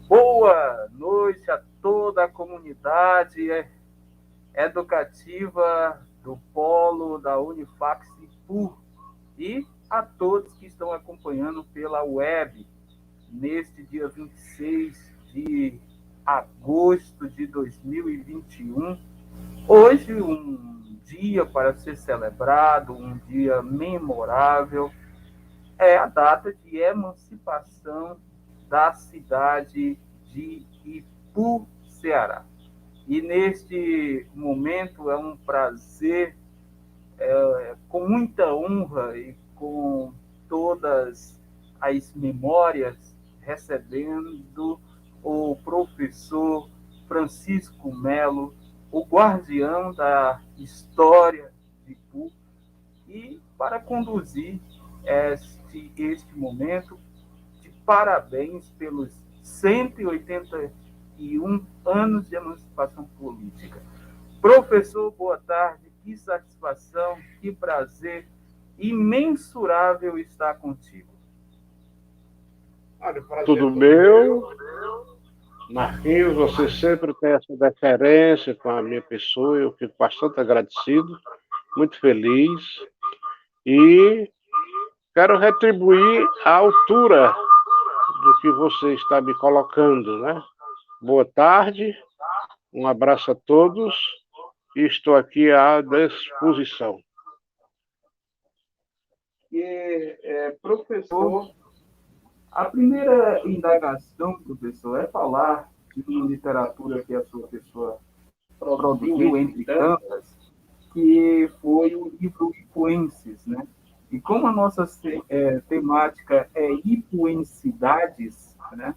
Boa noite a toda a comunidade educativa do Polo da Unifax Ipu e a todos que estão acompanhando pela web neste dia 26 de agosto de 2021. Hoje, um dia para ser celebrado, um dia memorável, é a data de emancipação da cidade de Ipu, Ceará. E neste momento é um prazer, com muita honra e com todas as memórias, recebendo o professor Francisco Melo, o guardião da história de Ipu, e para conduzir este momento de parabéns pelos 181 anos de emancipação política. Professor, boa tarde, que satisfação, que prazer imensurável estar contigo. Olha, o prazer é todo meu. Marquinhos, você sempre tem essa deferência com a minha pessoa, eu fico bastante agradecido, muito feliz e quero retribuir à altura do que você está me colocando, né? Boa tarde, um abraço a todos e estou aqui à disposição. Professor, a primeira indagação, professor, é falar de uma literatura que a sua pessoa produziu, entre tantas, que foi o livro Ipuenses, né? E como a nossa temática é ipuensidades, né?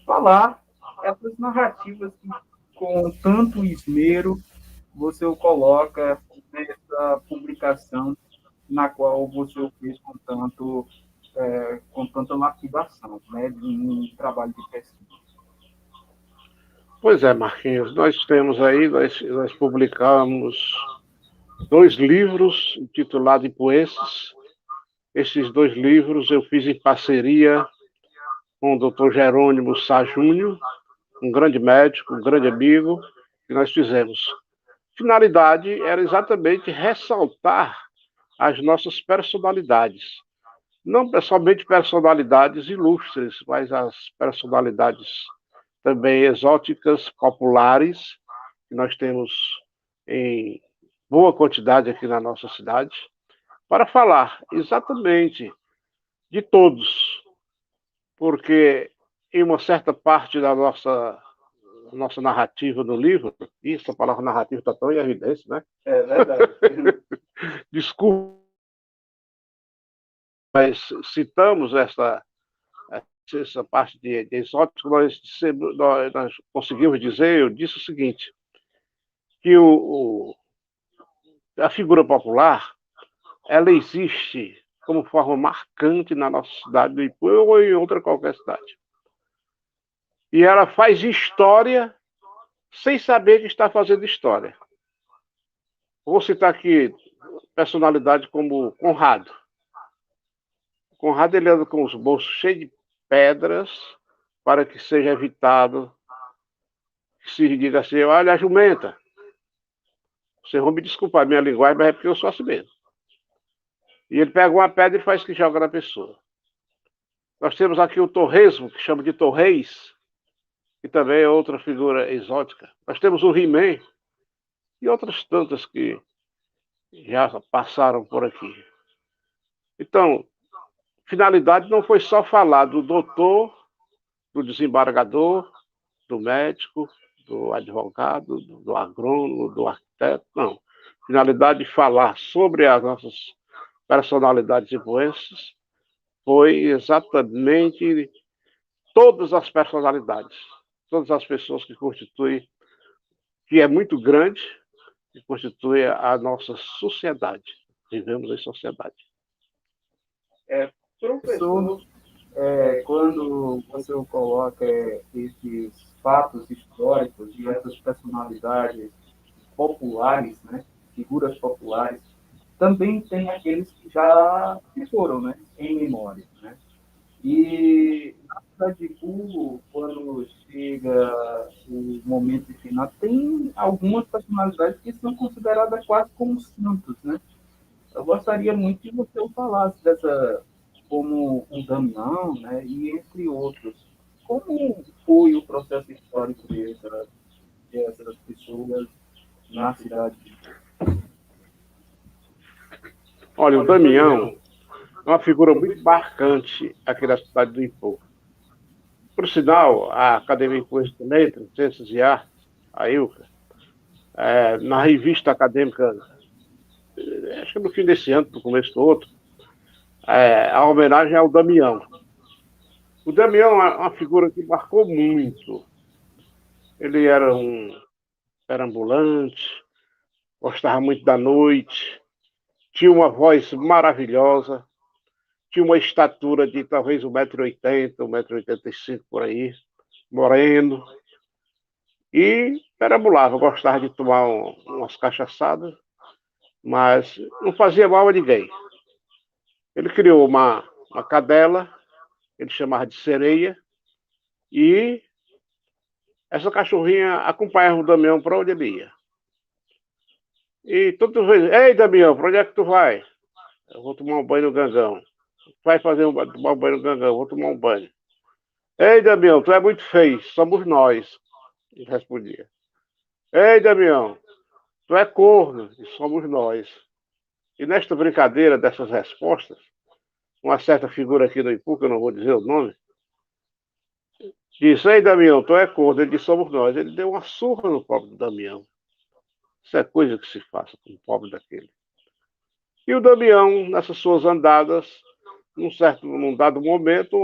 Falar essas narrativas que, com tanto esmero, você o coloca nessa publicação na qual você o fez com tanta lapidação, né, de um trabalho de pesquisa. Pois é, Marquinhos, nós publicamos dois livros intitulados Ipuenses. Esses dois livros eu fiz em parceria com o Dr. Jerônimo Sá Júnior, um grande médico, um grande amigo, que nós fizemos. Finalidade era exatamente ressaltar as nossas personalidades. Não somente personalidades ilustres, mas as personalidades também exóticas, populares, que nós temos em boa quantidade aqui na nossa cidade, para falar exatamente de todos, porque em uma certa parte da nossa narrativa no livro, isso, a palavra narrativa está tão em evidência, né? É verdade. Desculpa, mas citamos essa parte de exótico, nós conseguimos dizer, eu disse o seguinte, que a figura popular, ela existe como forma marcante na nossa cidade de Ipu ou em outra qualquer cidade. E ela faz história sem saber que está fazendo história. Vou citar aqui personalidade como Conrado. Conrado ele anda com os bolsos cheios de pedras para que seja evitado que se diga assim, olha a jumenta. Vocês vão me desculpar a minha linguagem, mas é porque eu sou assim mesmo. E ele pega uma pedra e faz que joga na pessoa. Nós temos aqui o torresmo, que chama de torreis, que também é outra figura exótica. Nós temos o He-Man e outras tantas que já passaram por aqui. Então, finalidade não foi só falar do doutor, do desembargador, do médico, do advogado, do agrônomo, do arquiteto, não. Finalidade de falar sobre as nossas personalidades influências foi exatamente todas as personalidades, todas as pessoas que constituem, que é muito grande, que constitui a nossa sociedade. Vivemos em sociedade. Professor, quando você coloca esses fatos históricos e essas personalidades populares, né, figuras populares, também tem aqueles que já se foram, né, em memória, né? E cidade de Ipu, quando chega o momento final, tem algumas personalidades que são consideradas quase como santos, né? Eu gostaria muito que você falasse dessa, como o Damião, né, e entre outros. Como foi o processo histórico dessas pessoas na cidade de Ipu? Olha, o Damião é uma figura muito marcante aqui da cidade do Ipu. Por sinal, a Academia Ipuense de Letras, Ciências e Artes, a ILCA, na revista acadêmica, acho que no fim desse ano, no começo do outro, a homenagem ao Damião. O Damião é uma figura que marcou muito. Ele era um perambulante, gostava muito da noite, tinha uma voz maravilhosa, tinha uma estatura de talvez 1,80 m, 1,85 m por aí, moreno, e perambulava, gostava de tomar umas cachaçadas, mas não fazia mal a ninguém. Ele criou uma cadela, ele chamava de Sereia, e essa cachorrinha acompanhava o Damião para onde ele ia. E todas as vezes, ei Damião, para onde é que tu vai? Eu vou tomar um banho no Gangão. Vai tomar um banho no Gangão, vou tomar um banho. Ei Damião, tu é muito feio, somos nós. Ele respondia. Ei Damião, tu é corno, e somos nós. E nesta brincadeira dessas respostas, uma certa figura aqui do Ipu, que eu não vou dizer o nome, disse, ei Damião, tu é corno, ele disse, somos nós. Ele deu uma surra no pobre Damião. Isso é coisa que se faça com um pobre daquele. E o Damião, nessas suas andadas, num dado momento,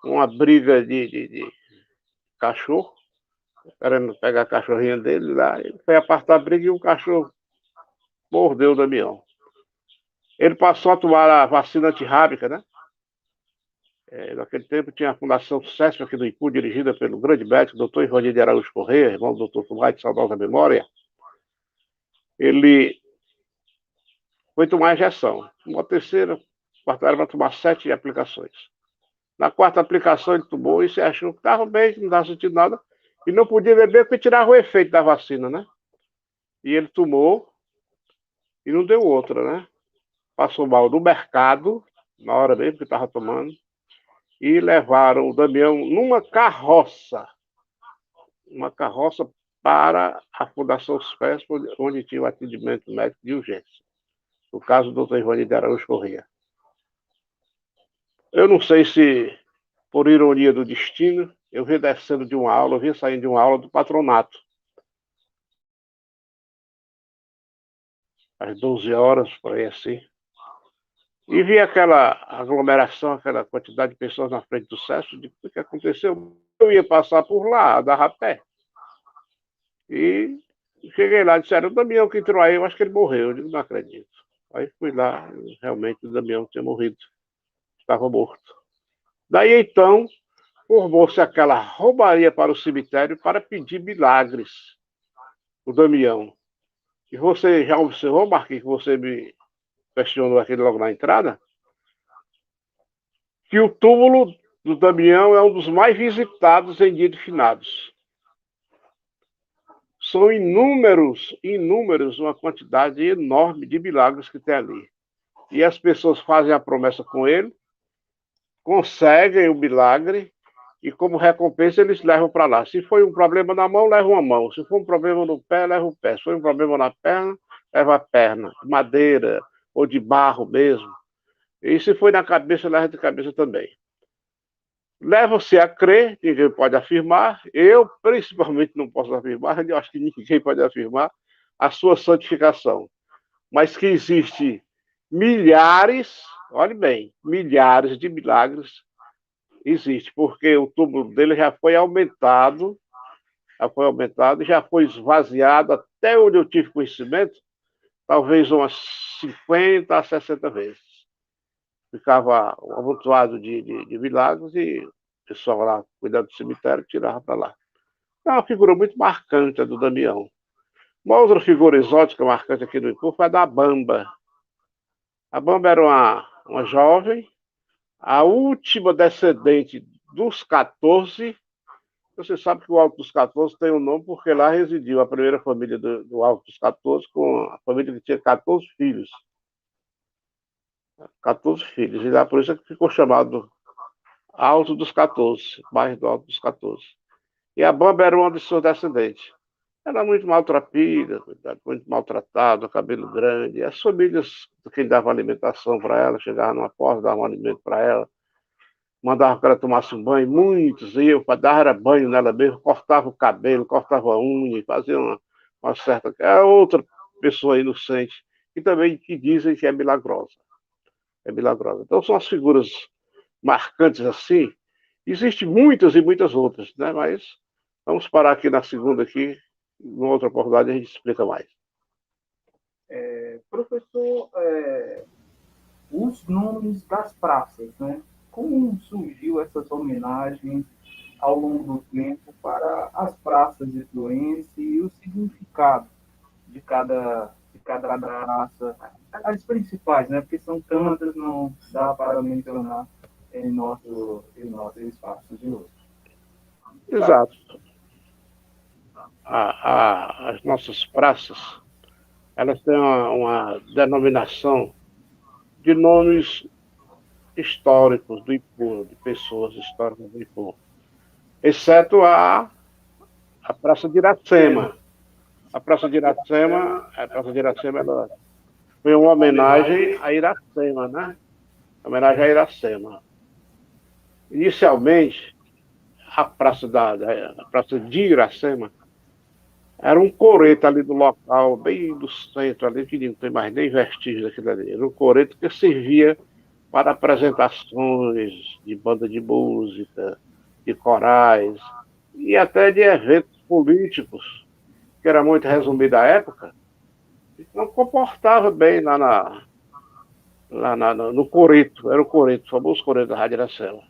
uma briga de cachorro, querendo pegar a cachorrinha dele lá, ele foi apartar a briga e o cachorro mordeu o Damião. Ele passou a tomar a vacina antirrábica, né? Naquele tempo tinha a Fundação SESP aqui do Ipu, dirigida pelo grande médico, doutor Ivanir de Araújo Corrêa, irmão do doutor Tomás de saudosa memória. Ele foi tomar a injeção. Uma terceira, quarta era para tomar 7 aplicações. Na quarta aplicação ele tomou e se achou que estava bem, que não estava sentindo nada, e não podia beber porque tirava o efeito da vacina, né? E ele tomou e não deu outra, né? Passou mal no mercado, na hora mesmo que estava tomando, e levaram o Damião numa carroça para a Fundação SPESP, onde tinha o atendimento médico de urgência. No caso do doutor Ivanir de Araújo Corrêa. Eu não sei se, por ironia do destino, eu vim descendo de uma aula, eu vim saindo de uma aula do patronato. Às 12 horas, por aí assim. E vi aquela aglomeração, aquela quantidade de pessoas na frente do SESC, de o que aconteceu. Eu ia passar por lá, dar rapé. E cheguei lá, disseram, o Damião que entrou aí, eu acho que ele morreu. Eu digo, não acredito. Aí fui lá, realmente o Damião tinha morrido. Estava morto. Daí então, formou-se aquela roubaria para o cemitério para pedir milagres. O Damião. E você já observou, Marquinhos, que você me questionou aqui logo na entrada? Que o túmulo do Damião é um dos mais visitados em dia de finados. São inúmeros, uma quantidade enorme de milagres que tem ali. E as pessoas fazem a promessa com ele, conseguem o milagre, e como recompensa eles levam para lá. Se foi um problema na mão, leva uma mão. Se for um problema no pé, leva o pé. Se foi um problema na perna, leva a perna. De madeira ou de barro mesmo. E se foi na cabeça, leva de cabeça também. Leva-se a crer, ninguém pode afirmar, eu principalmente não posso afirmar, eu acho que ninguém pode afirmar a sua santificação. Mas que existe milhares, olhe bem, milhares de milagres existe, porque o túmulo dele já foi aumentado e já foi esvaziado até onde eu tive conhecimento, talvez umas 50 a 60 vezes. Ficava amontoado de milagres e o pessoal lá, cuidando do cemitério, tirava para lá. É uma figura muito marcante a do Damião. Uma outra figura exótica marcante aqui do Ipu foi a da Bamba. A Bamba era uma jovem A última descendente dos 14, você sabe que o Alto dos 14 tem um nome porque lá residiu a primeira família do Alto dos 14, com a família que tinha 14 filhos. 14 filhos. E lá por isso é que ficou chamado Alto dos 14, bairro do Alto dos 14. E a Bamba era uma de suas descendentes. Era muito maltrapilha, muito maltratada, cabelo grande. E as famílias, quem dava alimentação para ela, chegava numa porta, dava um alimento para ela, mandava que ela tomasse um banho, muitos iam, dar banho nela mesmo, cortava o cabelo, cortava a unha, fazia uma certa. É outra pessoa inocente, e também que dizem que é milagrosa. É milagrosa. Então são as figuras marcantes assim. Existem muitas e muitas outras, né? Mas vamos parar aqui na segunda aqui, numa outra oportunidade a gente explica mais. Professor, os nomes das praças, né? Como surgiu essas homenagens ao longo do tempo para as praças de Florença e o significado de cada praça, as principais, né? Porque são tantas, não dá para mencionar em nosso espaço de hoje. Exato. As nossas praças, elas têm uma denominação de nomes históricos do Ipu, de pessoas históricas do Ipu, exceto a Praça de Iracema. A Praça de Iracema ela foi uma homenagem a Iracema, né? Homenagem a Iracema. Inicialmente, a Praça de Iracema era um coreto ali do local, bem do centro ali, que não tem mais nem vestígio daquilo ali. Era um coreto que servia para apresentações de banda de música, de corais e até de eventos políticos, que era muito resumido à época, e não comportava bem no coreto, era o coreto, o famoso coreto da Rádio Iracema.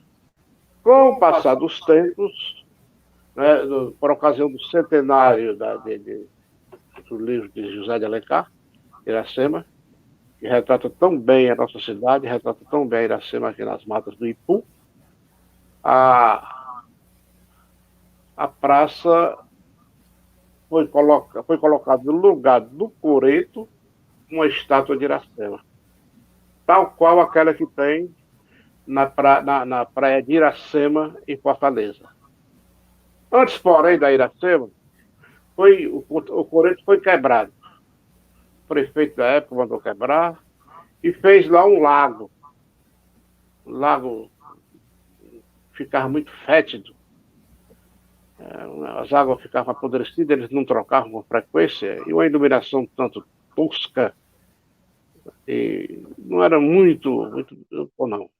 Com o passar dos tempos, né, por ocasião do centenário do livro de José de Alencar, Iracema, que retrata tão bem a nossa cidade, retrata tão bem Iracema aqui nas matas do Ipu, a, a praça foi colocada no lugar do coreto uma estátua de Iracema, tal qual aquela que tem na praia de Iracema, em Fortaleza. Antes, porém, da Iracema, o coreto foi quebrado. O prefeito da época mandou quebrar e fez lá um lago. O lago ficava muito fétido. As águas ficavam apodrecidas, eles não trocavam com frequência, e uma iluminação tanto tosca, e não era muito bom, não.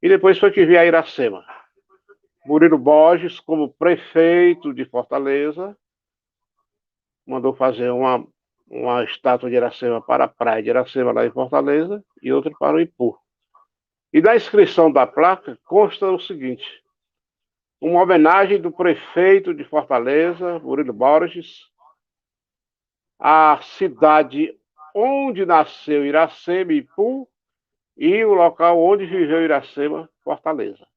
E depois foi que veio a Iracema. Murilo Borges, como prefeito de Fortaleza, mandou fazer uma estátua de Iracema para a praia de Iracema, lá em Fortaleza, e outra para o Ipu. E na inscrição da placa consta o seguinte: uma homenagem do prefeito de Fortaleza, Murilo Borges, à cidade onde nasceu Iracema, Ipu, e o local onde viveu Iracema, Fortaleza.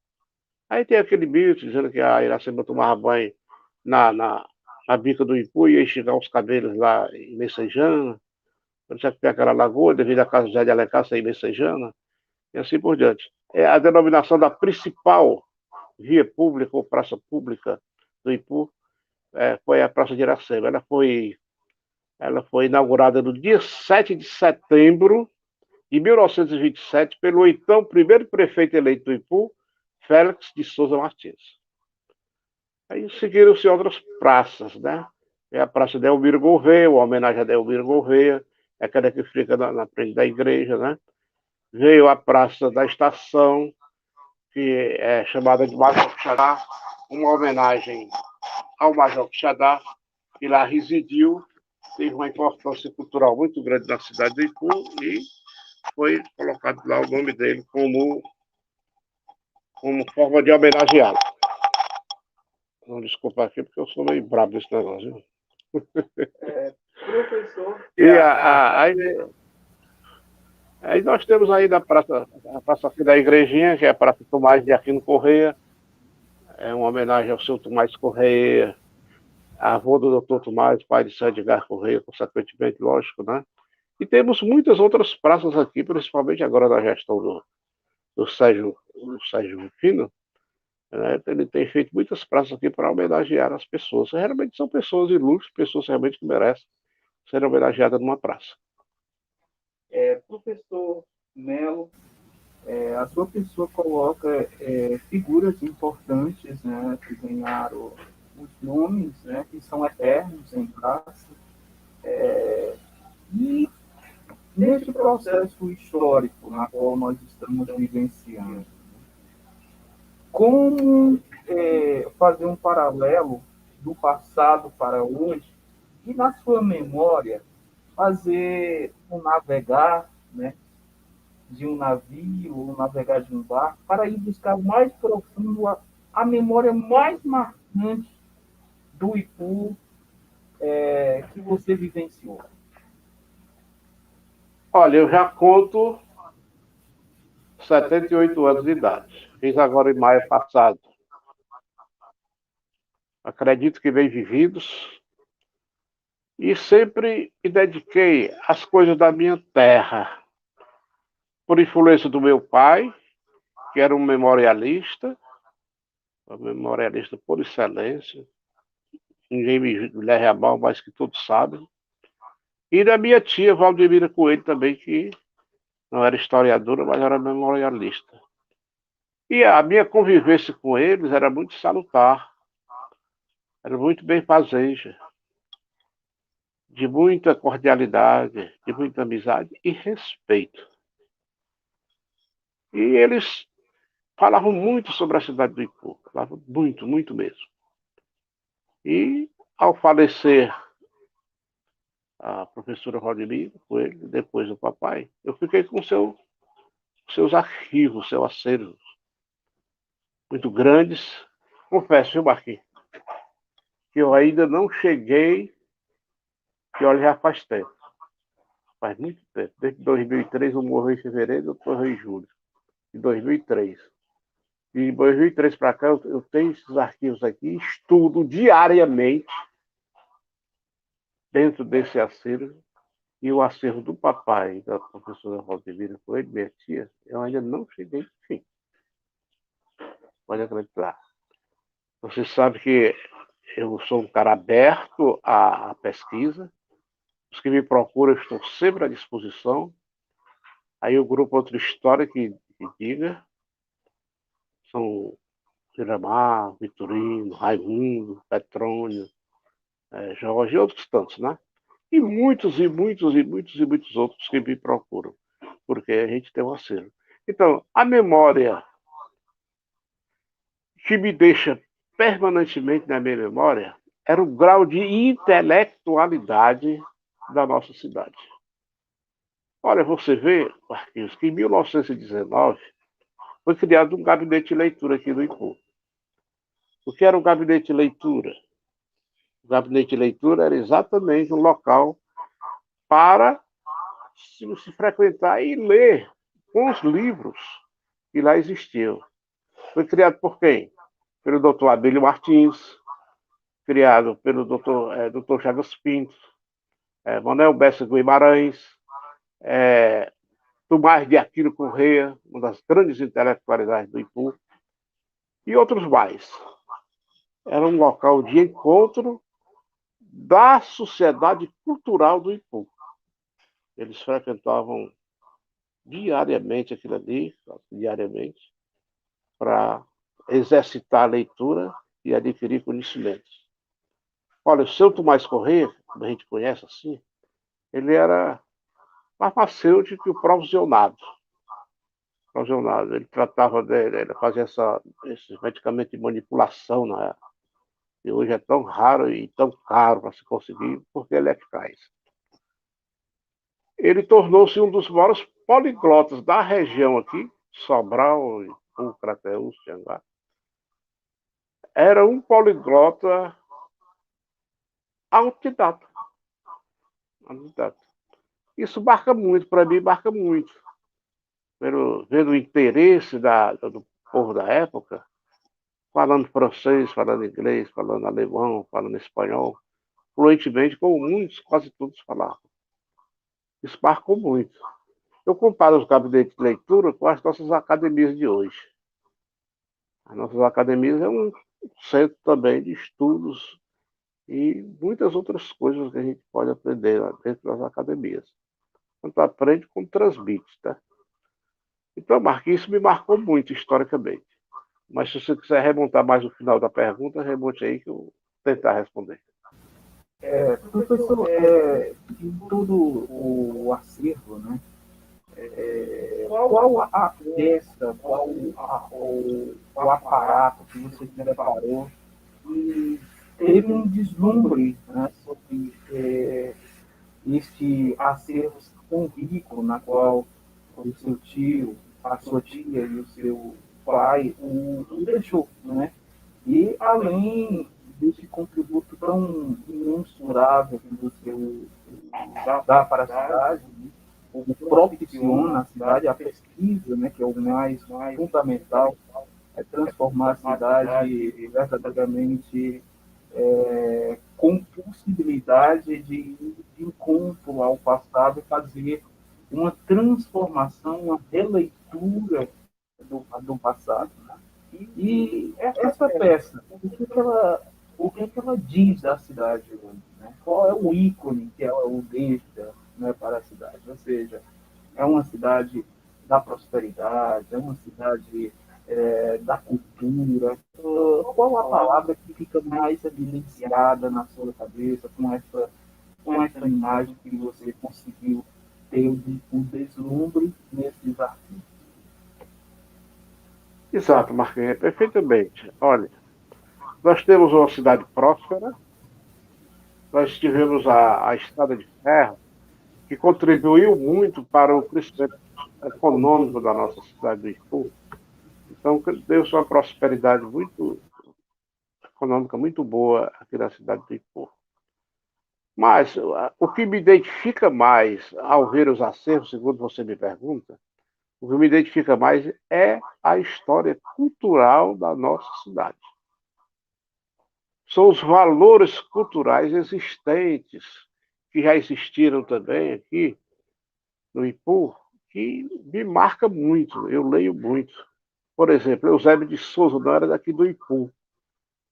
Aí tem aquele mito dizendo que a Iracema tomava banho na bica do Ipu e ia enxugar os cabelos lá em Messejana. Já que tem aquela lagoa, devido à casa de Alencar ser em Messejana, e assim por diante. É a denominação da principal via pública ou praça pública do Ipu foi a Praça de Iracema. Ela foi inaugurada no dia 7 de setembro de 1927 pelo então primeiro prefeito eleito do Ipu, Félix de Souza Martins. Aí seguiram-se outras praças, né? É a Praça de Elmiro Gouveia, uma homenagem a Elmiro Gouveia, é aquela que fica na frente da igreja, né? Veio a Praça da Estação, que é chamada de Major Quixadá, uma homenagem ao Major Quixadá, que lá residiu, teve uma importância cultural muito grande na cidade do Ipu e foi colocado lá o nome dele como forma de homenageá-lo. Não, desculpa aqui, porque eu sou meio brabo nesse negócio. Professor, E aí, Aí nós temos aí a praça aqui da igrejinha, que é a Praça Tomás de Aquino Correia, é uma homenagem ao seu Tomás Correia, avô do Dr. Tomás, pai de São Edgar Correia, consequentemente, lógico, né? E temos muitas outras praças aqui, principalmente agora na gestão do Sérgio Rufino, né? Ele tem feito muitas praças aqui para homenagear as pessoas. Realmente são pessoas ilustres, pessoas realmente que merecem ser homenageadas numa praça. Professor Melo, a sua pessoa coloca figuras importantes, né, que ganharam os nomes, né, que são eternos em praça. E neste processo histórico na qual nós estamos vivenciando, como fazer um paralelo do passado para hoje e, na sua memória, fazer um navegar, né, de um navio ou navegar de um barco para ir buscar mais profundo a memória mais marcante do Ipu que você vivenciou. Olha, eu já conto 78 anos de idade. Fiz agora em maio passado. Acredito que bem vividos. E sempre me dediquei às coisas da minha terra. Por influência do meu pai, que era um memorialista por excelência. Ninguém me leva a mal, mas que todos sabem. E da minha tia, Valdemira Coelho, também, que não era historiadora, mas era memorialista. E a minha convivência com eles era muito salutar, era muito bem-fazeja, de muita cordialidade, de muita amizade e respeito. E eles falavam muito sobre a cidade do Ipu, falavam muito, muito mesmo. E ao falecer a professora Rodrigo Coelho, depois do papai, eu fiquei com seus arquivos, seus acervos, muito grandes. Confesso, viu, Marquinhos, que eu ainda não cheguei, que olha, já faz tempo. Faz muito tempo. Desde 2003, eu morri em fevereiro, eu morri em julho de 2003. De 2003 para cá, eu tenho esses arquivos aqui, estudo diariamente dentro desse acervo. E o acervo do papai, da professora Valdemira Coelho, minha tia, eu ainda não cheguei no fim. Pode acreditar. Você sabe que eu sou um cara aberto à pesquisa. Os que me procuram, eu estou sempre à disposição. Aí o grupo Outra História que diga, são Miramar, Vitorino, Raimundo, Petrônio, Jorge e outros tantos, né? E muitos, e muitos, e muitos, e muitos outros que me procuram, porque a gente tem um acervo. Então, a memória que me deixa permanentemente na minha memória era o grau de intelectualidade da nossa cidade. Olha, você vê, Marquinhos, que em 1919 foi criado um gabinete de leitura aqui no Ipu. O que era um gabinete de leitura? O gabinete de leitura era exatamente um local para se frequentar e ler os livros que lá existiam. Foi criado por quem? Pelo doutor Abílio Martins, criado pelo doutor Chagas Pinto, Manuel Bessa Guimarães, Tomás de Aquino Correia, uma das grandes intelectualidades do Ipu, e outros mais. Era um local de encontro da sociedade cultural do Ipu. Eles frequentavam diariamente aquilo ali, diariamente, para exercitar a leitura e adquirir conhecimentos. Olha, o seu Tomás Correia, como a gente conhece assim, ele era farmacêutico e provisionado. Ele tratava ele fazia esses medicamentos de manipulação, né? E hoje é tão raro e tão caro para se conseguir, porque ele é eficaz. Ele tornou-se um dos maiores poliglotas da região aqui, Sobral, Ipu, Crateús, Tianguá. Era um poliglota autodidata. Isso marca muito, para mim marca muito. vendo o interesse do povo da época, falando francês, falando inglês, falando alemão, falando espanhol, fluentemente, como muitos, quase todos falavam. Isso marcou muito. Eu comparo os gabinetes de leitura com as nossas academias de hoje. As nossas academias é um centro também de estudos e muitas outras coisas que a gente pode aprender lá dentro das academias. Tanto aprende como transmite, tá? Então, Marquinhos, isso me marcou muito historicamente. Mas se você quiser remontar mais o final da pergunta, remonte aí que eu vou tentar responder. Professor, de todo o acervo, né? Qual a peça, o aparato que você preparou e teve um deslumbre, né, sobre este acervo tão rico, na qual o seu tio, a sua tia e o seu pai o deixou, né? E além desse contributo tão imensurável que você dá para a cidade, né? O propiciona a cidade, a pesquisa, né, que é o mais fundamental, é transformar a cidade verdadeiramente com possibilidade de encontro ao passado e fazer uma transformação, uma releitura do passado. Né? E essa peça, o que ela diz da cidade hoje? Né? Qual é o ícone que ela o deixa, né, para a cidade? Ou seja, é uma cidade da prosperidade, é uma cidade da cultura. Qual a palavra que fica mais evidenciada na sua cabeça com essa imagem que você conseguiu ter um deslumbre nesse desafio? Exato, Marquinhos, perfeitamente. Olha, nós temos uma cidade próspera, nós tivemos a Estrada de Ferro, que contribuiu muito para o crescimento econômico da nossa cidade do Itu. Então, deu-se uma prosperidade muito econômica muito boa aqui na cidade do Itu. Mas o que me identifica mais ao ver os acervos, segundo você me pergunta, o que me identifica mais é a história cultural da nossa cidade. São os valores culturais existentes, que já existiram também aqui no Ipu, que me marca muito, eu leio muito. Por exemplo, Eusébio de Souza não era daqui do Ipu,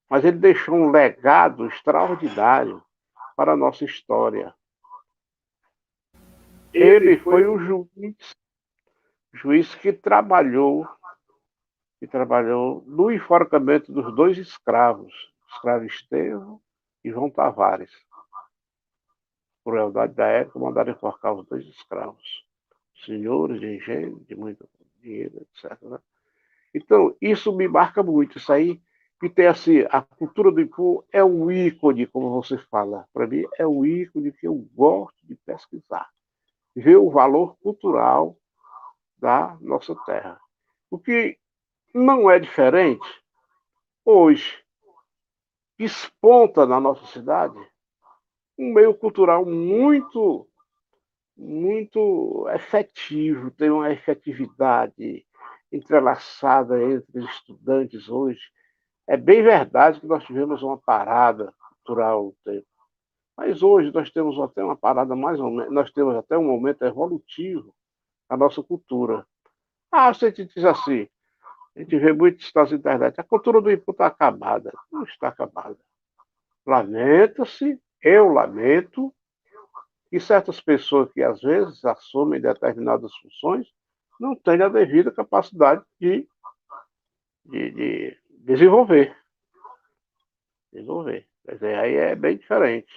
mas ele deixou um legado extraordinário para a nossa história. Ele foi o juiz que trabalhou no enforcamento dos dois escravos, escravo Estevão e João Tavares. Crueldade da época, mandaram enforcar os dois escravos. Senhores de engenho, de muito dinheiro, etc. Né? Então, isso me marca muito. Isso aí, que tem assim, a cultura do Ipu é um ícone, como você fala. Para mim, é um ícone que eu gosto de pesquisar. Ver o valor cultural da nossa terra. O que não é diferente hoje. Desponta na nossa cidade um meio cultural muito efetivo, tem uma efetividade entrelaçada entre os estudantes hoje. É bem verdade que nós tivemos uma parada cultural no tempo, mas hoje nós temos até uma parada mais ou menos, nós temos até um momento evolutivo na nossa cultura. Ah, você diz assim, a gente vê muito isso nas internet, a cultura do Ipu está acabada. Não está acabada. Lamenta-se, eu lamento, e certas pessoas que às vezes assumem determinadas funções não têm a devida capacidade de desenvolver. Quer dizer, aí é bem diferente.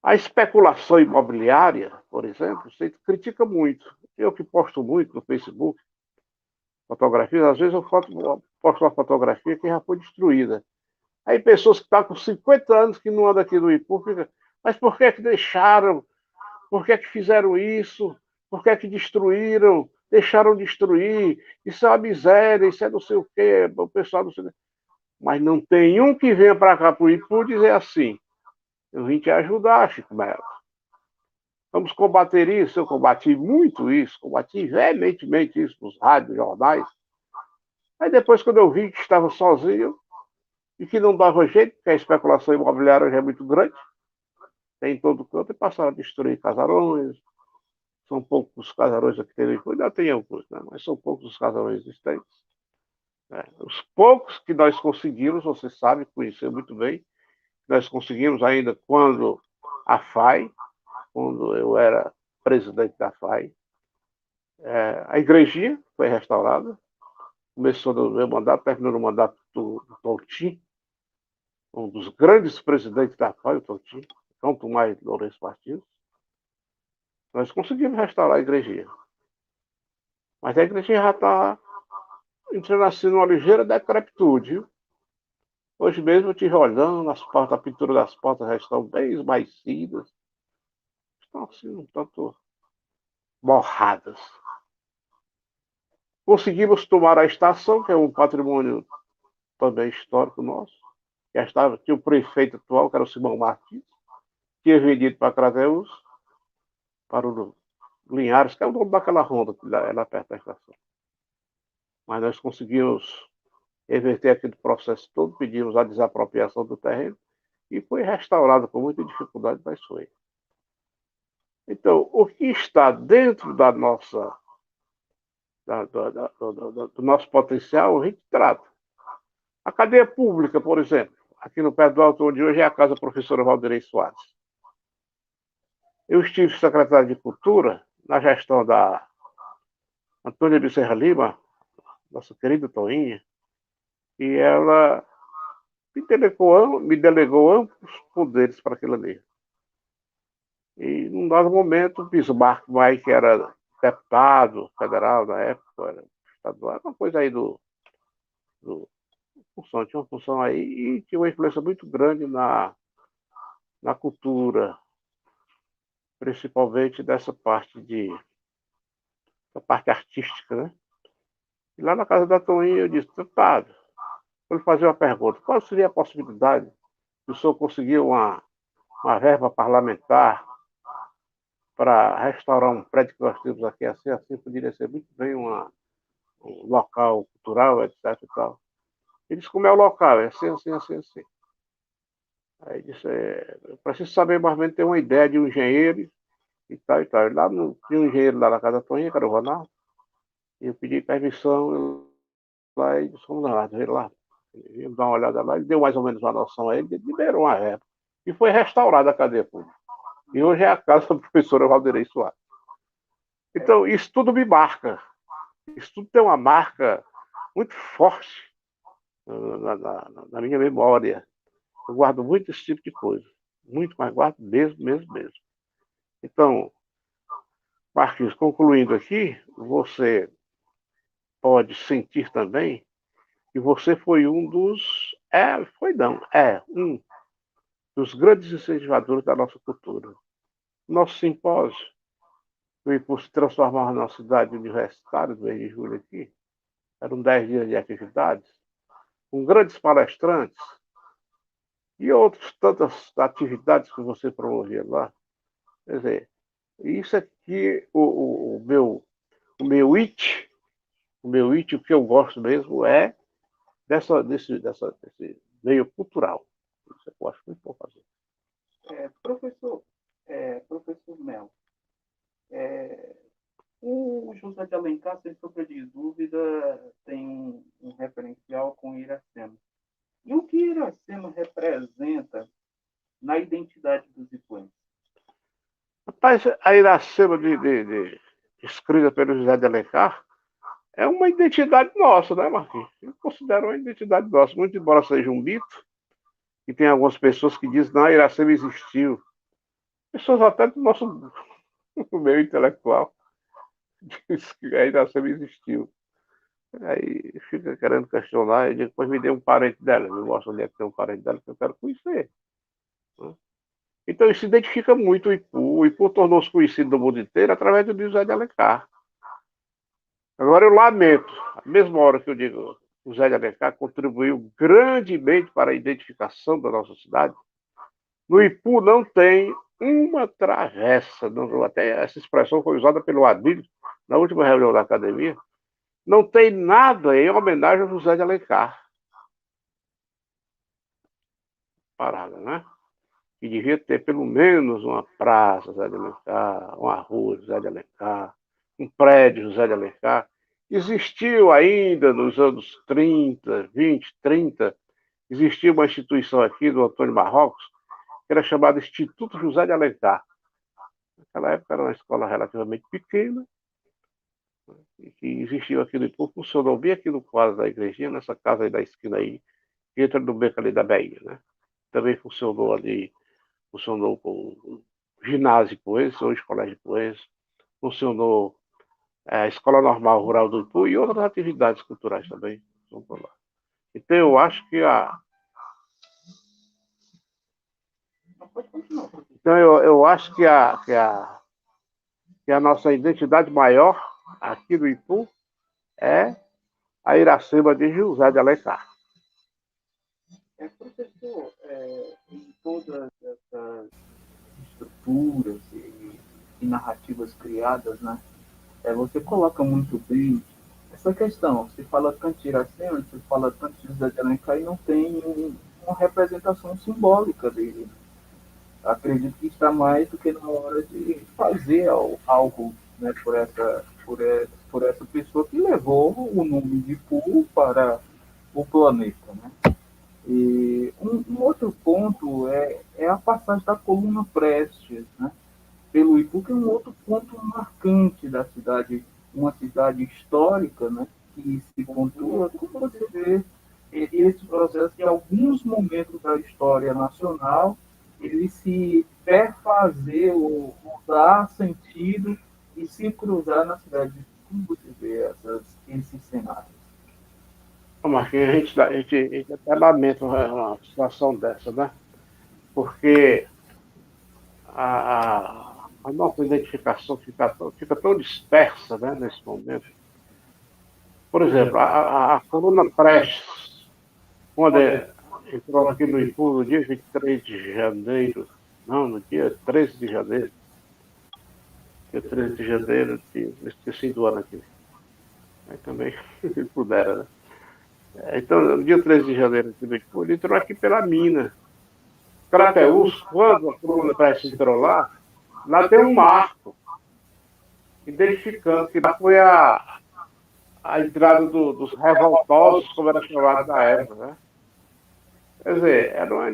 A especulação imobiliária, por exemplo, você critica muito. Eu que posto muito no Facebook, fotografias, às vezes eu posto uma fotografia que já foi destruída. Aí pessoas que estão com 50 anos que não andam aqui no Ipu, ficam, mas por que que deixaram? Por que que fizeram isso? Por que que destruíram? Deixaram destruir? Isso é uma miséria, isso é não sei o quê, o pessoal não sei o quê. Mas não tem um que venha para cá para o Ipu dizer assim, eu vim te ajudar, Chico Melo. Vamos combater isso. Eu combati muito isso, combati veementemente isso nos rádios, jornais. Aí depois, quando eu vi que estava sozinho e que não dava jeito, porque a especulação imobiliária já é muito grande, tem em todo canto, e passaram a destruir casarões. São poucos os casarões aqui tem, ainda tem alguns, né? Mas são poucos os casarões existentes. Né? Os poucos que nós conseguimos, você sabe, conhecer muito bem, nós conseguimos ainda quando a FAI, quando eu era presidente da FAI, a igrejinha foi restaurada, começou no meu mandato, terminou no mandato do Tontin, um dos grandes presidentes da FAI, o Tontin, João Tomás Lourenço Martins. Nós conseguimos restaurar a igrejinha. Mas a igrejinha já está entrando assim numa ligeira decrepitude. Hoje mesmo eu estive olhando, as portas, a pintura das portas já estão bem esmaecidas. Estão assim, um tanto borradas. Conseguimos tomar a estação, que é um patrimônio também histórico nosso. Já estava, tinha o prefeito atual, que era o Simão Martins, tinha vendido para Crateús, para o Linhares, que é o dono daquela ronda que é lá perto da estação. Mas nós conseguimos reverter aquele processo todo, pedimos a desapropriação do terreno e foi restaurado com muita dificuldade, mas foi. Então, o que está dentro da nossa, do nosso potencial, a gente trata. A cadeia pública, por exemplo, aqui no pé do Alto, onde hoje é a Casa Professora Valdirei Soares. Eu estive secretário de Cultura na gestão da Antônia Bezerra Lima, nossa querida Toinha, e ela me delegou amplos poderes para aquilo ali. E, num dado momento, o Bismarck Mai, que era deputado federal na época, era estadual, uma coisa aí tinha uma função aí e tinha uma influência muito grande na cultura, principalmente da parte artística, né? E lá na casa da Toinha eu disse, deputado, vou lhe fazer uma pergunta, qual seria a possibilidade de o senhor conseguir uma verba parlamentar para restaurar um prédio que nós temos aqui, assim poderia ser muito bem um local cultural, etc. E tal. Ele disse, como é o local? É assim, assim, assim, assim. Aí disse, eu preciso saber mais ou menos, ter uma ideia de um engenheiro e tal, e tal. E lá tinha um engenheiro lá na casa da Toninha, que era o Ronaldo, e eu pedi permissão lá e disse, vamos lá, veio lá. Ele ia dar uma olhada lá, ele deu mais ou menos uma noção a ele, ele liberou uma época. E foi restaurada a cadeia pública. E hoje é a casa da professora Valdirei Soares. Então, isso tudo me marca. Isso tudo tem uma marca muito forte na minha memória. Eu guardo muito esse tipo de coisa. Muito, mas guardo mesmo, mesmo, mesmo. Então, Marquinhos, concluindo aqui, você pode sentir também que você foi um dos. Um dos grandes incentivadores da nossa cultura. Nosso simpósio veio por se transformar na cidade universitária do mês de julho aqui. Eram 10 dias de atividades, com grandes palestrantes e outras tantas atividades que você promovia lá. Quer dizer, isso aqui, o meu it, o que eu gosto mesmo é desse meio cultural. Isso eu acho muito bom fazer. Professor Melo, o José de Alencar, sem sombra de dúvida, tem um referencial com Iracema. E o que Iracema representa na identidade dos ipuenses? Rapaz, a Iracema escrita pelo José de Alencar é uma identidade nossa, né, Marquinhos? Eu considero uma identidade nossa, muito embora seja um mito, e tem algumas pessoas que dizem, não, a Iracema existiu. Pessoas até do nosso meio intelectual dizem que a Iracema existiu. Aí fica querendo questionar, e depois me dê um parente dela, me mostra onde é que tem um parente dela que eu quero conhecer. Né? Então isso identifica muito o Ipu. O Ipu tornou-se conhecido no mundo inteiro através do José de Alencar. Agora eu lamento, a mesma hora que eu digo o José de Alencar contribuiu grandemente para a identificação da nossa cidade, no Ipu não tem uma travessa, até essa expressão foi usada pelo Adílio na última reunião da academia, não tem nada em homenagem a José de Alencar. Parada, né? Que devia ter pelo menos uma praça José de Alencar, uma rua José de Alencar, um prédio José de Alencar. Existiu ainda nos anos 30, 20, 30, existia uma instituição aqui do Antônio Marrocos, que era chamada Instituto José de Alencar. Naquela época era uma escola relativamente pequena, e que existiu aqui no Ipu, funcionou bem aqui no quadro da igrejinha, nessa casa aí da esquina aí, que entra no beco ali da Bahia, né? Também funcionou ali, funcionou com ginásio Poesia, hoje colégio Poesia, funcionou a Escola Normal Rural do Ipu e outras atividades culturais também. Então eu acho que eu acho que a nossa identidade maior aqui do Ipu é a Iracema de José de Alencar. Professor, em todas essas estruturas e narrativas criadas, né, você coloca muito bem essa questão. Você fala tanto de Iracema, você fala tanto de José de Alencar e não tem uma representação simbólica dele. Acredito que está mais do que na hora de fazer algo, né, por essa pessoa que levou o nome de Pooh para o planeta. Né? E um outro ponto é a passagem da coluna Prestes, né, pelo Ipu, que é um outro ponto marcante da cidade, uma cidade histórica, né, que se pontua, como você vê esse processo que, em alguns momentos da história nacional, ele se perfazer ou dar sentido e se cruzar na cidade. Como você vê esses cenários? Marquinhos, a gente até lamenta uma situação dessa, né? Porque a nossa identificação fica tão dispersa, né, nesse momento. Por exemplo, a coluna Prestes, quando entrou aqui no Ipu no dia 23 de janeiro, não, no dia 13 de janeiro, dia 13 de janeiro, esqueci do ano aqui. Aí também pudera, né? Então, no dia 13 de janeiro, ele entrou aqui pela mina. Crateús, quando a coluna Prestes entrou lá tem um marco identificando que lá foi a entrada dos revoltosos, como era chamado na época, né? Quer dizer, era uma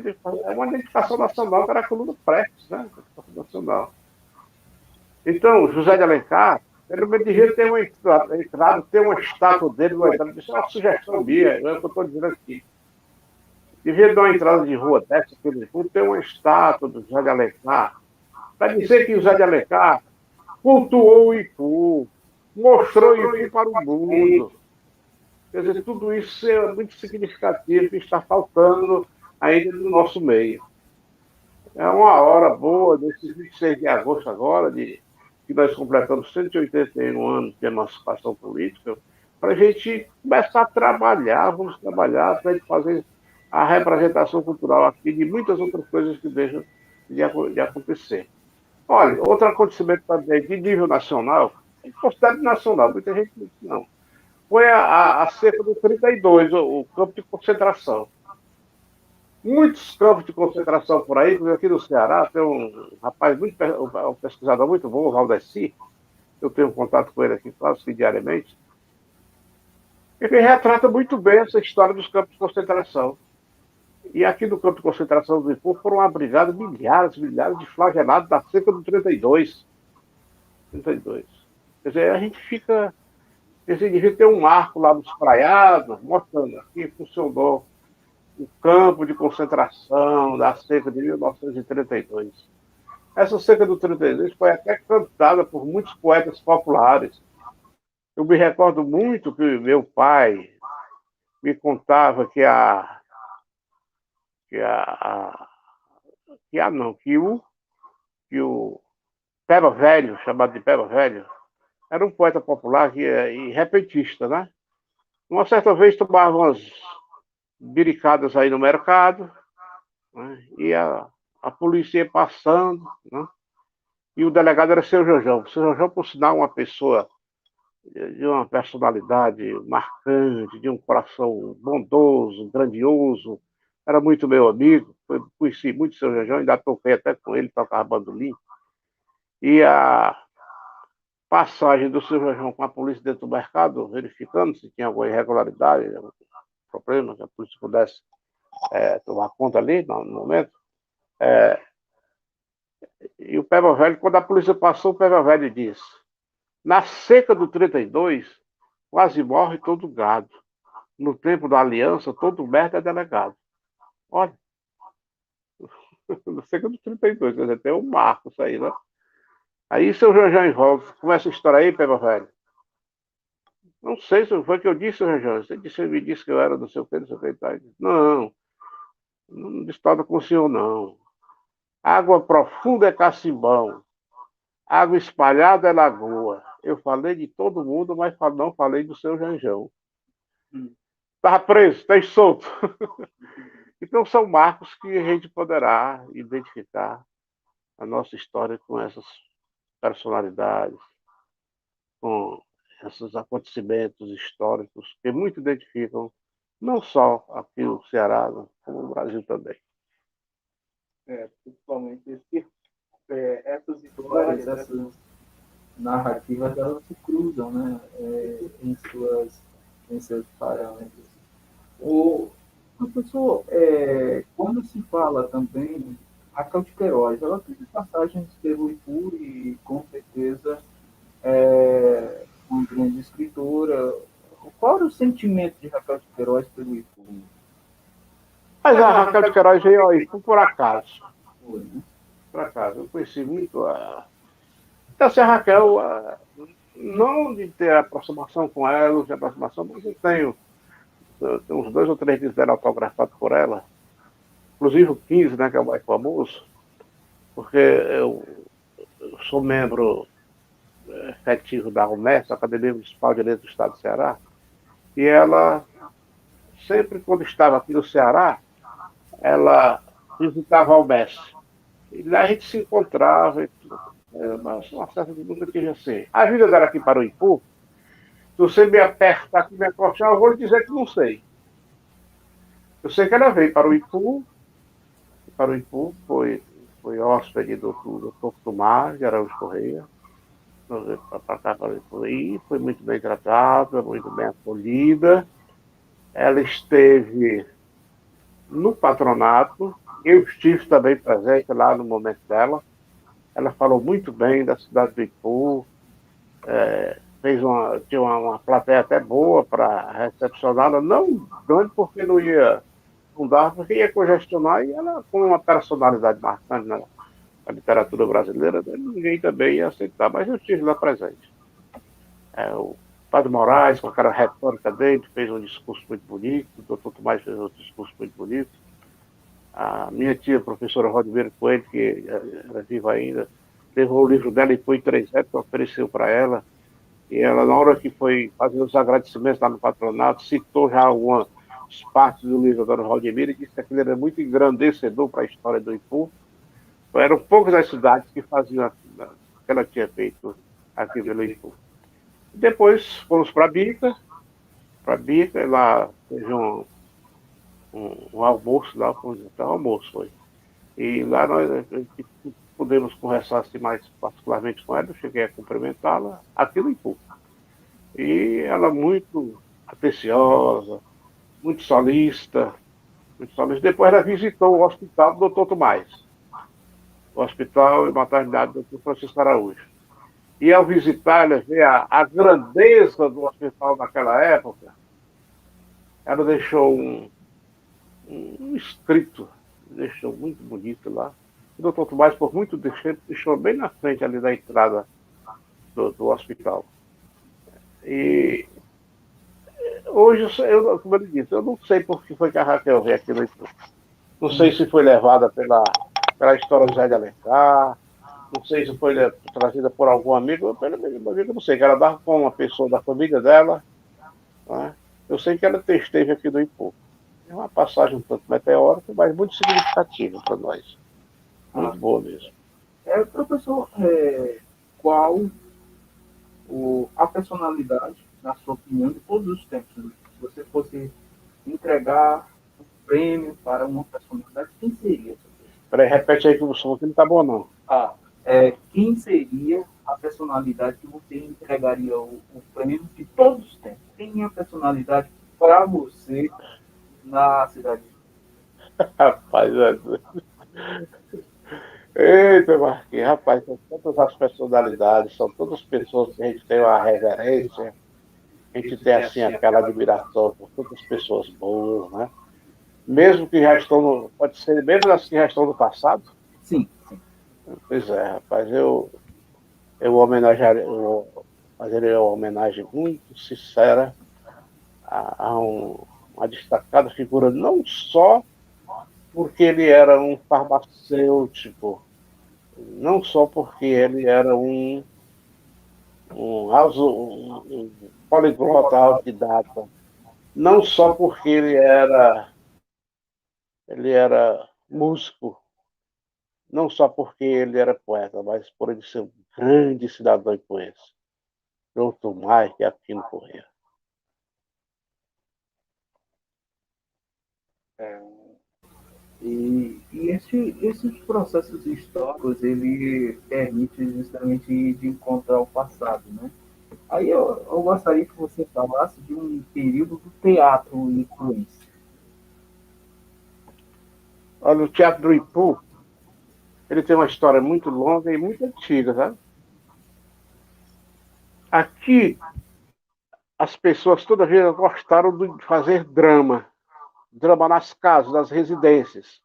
identificação nacional que era a coluna Prestes, né? Nacional. Então, José de Alencar, ele devia ter uma entrada, ter uma estátua dele, uma entrada, isso é uma sugestão minha, é o que eu estou dizendo aqui. Devia dar uma entrada de rua dessa, ter uma estátua do José de Alencar, para dizer que o José de Alencar cultuou o Ipu, mostrou o Ipu para o mundo. Quer dizer, tudo isso é muito significativo e está faltando ainda no nosso meio. É uma hora boa, nesse 26 de agosto agora, que nós completamos 181 anos de emancipação política, para a gente começar a trabalhar, vamos trabalhar para fazer a representação cultural aqui de muitas outras coisas que deixam de acontecer. Olha, outro acontecimento também de nível nacional, considero nacional, muita gente não, foi a cerca do 32, o campo de concentração. Muitos campos de concentração por aí, aqui no Ceará, tem um rapaz, um pesquisador muito bom, o Valdeci, eu tenho contato com ele aqui quase que diariamente, ele retrata muito bem essa história dos campos de concentração. E aqui no campo de concentração do Ipu foram abrigados milhares de flagelados da cerca do 32. 32. Quer dizer, a gente fica. Quer dizer, devia ter um marco lá nos praiados, mostrando aqui funcionou o campo de concentração da cerca de 1932. Essa cerca do 32 foi até cantada por muitos poetas populares. Eu me recordo muito que meu pai me contava que o Peba Velho, chamado de Peba Velho, era um poeta popular e repentista, né? Uma certa vez tomava umas biricadas aí no mercado, né? Ia a polícia ia passando, né? E o delegado era seu João. O seu João, por sinal, uma pessoa de uma personalidade marcante, de um coração bondoso, grandioso, era muito meu amigo, conheci muito o seu João, ainda toquei até com ele, tocava bandolim. E a passagem do seu João com a polícia dentro do mercado, verificando se tinha alguma irregularidade, algum problema, que a polícia pudesse tomar conta ali no momento. E o Peba Velho, quando a polícia passou, o Peba Velho disse: na seca do 32, quase morre todo gado. No tempo da aliança, todo merda é delegado. Olha, na seca do 32, quer dizer, tem um marco isso aí, né? Aí seu Janjão envolve. Começa a história aí, Peba Velho. Não sei se foi o que eu disse, seu Janjão. Você me disse que eu era do seu filho, do seu filho. Não, não discordo com o senhor, não. Água profunda é cacimbão. Água espalhada é lagoa. Eu falei de todo mundo, mas não falei do seu Janjão. Estava preso, está solto. Então são marcos que a gente poderá identificar a nossa história com essas personalidades, com esses acontecimentos históricos que muito identificam não só aqui o Ceará, como o Brasil também. Principalmente essas histórias, essas narrativas, elas se cruzam, né, em seus parâmetros. O professor, quando se fala também, Raquel de Queiroz, ela teve passagens pelo Ipu e, com certeza, uma grande escritora. Qual era o sentimento de Raquel de Queiroz pelo Ipu? Mas a Raquel de Queiroz veio ao Ipu por acaso. Foi, né? Por acaso. Eu conheci muito a... Então, assim, a Raquel, não de ter aproximação com ela, de aproximação, mas eu tenho uns 2 ou 3 livros dela autografados por ela, inclusive o 15, né, que é o mais famoso, porque eu sou membro efetivo da UMES, Academia Municipal de Letras do Estado do Ceará, e ela, sempre quando estava aqui no Ceará, ela visitava a UMES. E lá a gente se encontrava, mas uma certa que nunca tive assim. A vida dela aqui para o Ipu, se você me apertar aqui, me acorchar, eu vou lhe dizer que não sei. Eu sei que ela veio para o Ipu foi hóspede do Dr. Tomás de Araújo Correia, para cá para o Ipu, e foi muito bem tratada, muito bem acolhida. Ela esteve no patronato, eu estive também presente lá no momento dela. Ela falou muito bem da cidade do Ipu, tinha uma plateia até boa para recepcioná-la, não grande porque não dava, porque ia congestionar, e ela, com uma personalidade marcante na literatura brasileira, ninguém também ia aceitar, mas eu estive lá presente. O Padre Moraes, com aquela retórica dele, fez um discurso muito bonito, o doutor Tomás fez um discurso muito bonito. A minha tia, a professora Rodrigo Coelho, que era viva ainda, levou o livro dela e foi 3 épocas, ofereceu para ela. E ela, na hora que foi fazer os agradecimentos lá no patronato, citou já algumas partes do livro da Dona Valdemira e disse que aquilo era muito engrandecedor para a história do Ipu. Então, eram poucas as cidades que faziam aquilo que ela tinha feito aqui pelo Ipu. Depois fomos para Bica, e lá teve um almoço lá, até um almoço foi. E lá nós pudemos conversar assim, mais particularmente com ela, eu cheguei a cumprimentá-la aqui no Ipu. E ela muito atenciosa, muito solícita, muito solícita. Depois ela visitou o hospital do Dr. Tomás, o hospital e maternidade do Dr. Francisco Araújo. E ao visitar, ela vê a grandeza do hospital naquela época, ela deixou um escrito, deixou muito bonito lá. O doutor Tomás, por muito tempo, deixou bem na frente ali da entrada do hospital. E hoje, como ele disse, eu não sei por que foi que a Raquel veio aqui no Ipu. Não sei se foi levada pela história do Zé de Alencar, não sei se foi trazida por algum amigo, pelo mesmo amigo, não sei, que ela dava com uma pessoa da família dela. Né? Eu sei que ela esteve aqui no Ipu. É uma passagem um tanto meteórica, mas muito significativa para nós. Muito boa mesmo. Professor, qual a personalidade, na sua opinião, de todos os tempos? Né? Se você fosse entregar um prêmio para uma personalidade, quem seria? Peraí, repete aí que o som não tá bom, não. Quem seria a personalidade que você entregaria o prêmio de todos os tempos? Quem é a personalidade para você na cidade? Rapaz, eita, Marquinhos, rapaz, são todas as personalidades, são todas pessoas que a gente tem uma reverência, a gente tem, assim, aquela admiração por todas as pessoas boas, né? Mesmo que já estão pode ser, mesmo as que já estão no passado. Sim, sim. Pois é, rapaz, eu homenagearia, fazeria uma homenagem muito sincera uma destacada figura, não só porque ele era um farmacêutico, não só porque ele era um poliglota autodidata, não só porque ele era músico, não só porque ele era poeta, mas por ele ser um grande cidadão influencer. Outro mais que Aquino Corrêa. Esses processos históricos, ele permite justamente de encontrar o passado, né? Aí eu gostaria que você falasse de um período do teatro influência. Olha, o Teatro do Ipu, ele tem uma história muito longa e muito antiga, sabe? Aqui, as pessoas toda vez gostaram de fazer drama nas casas, nas residências.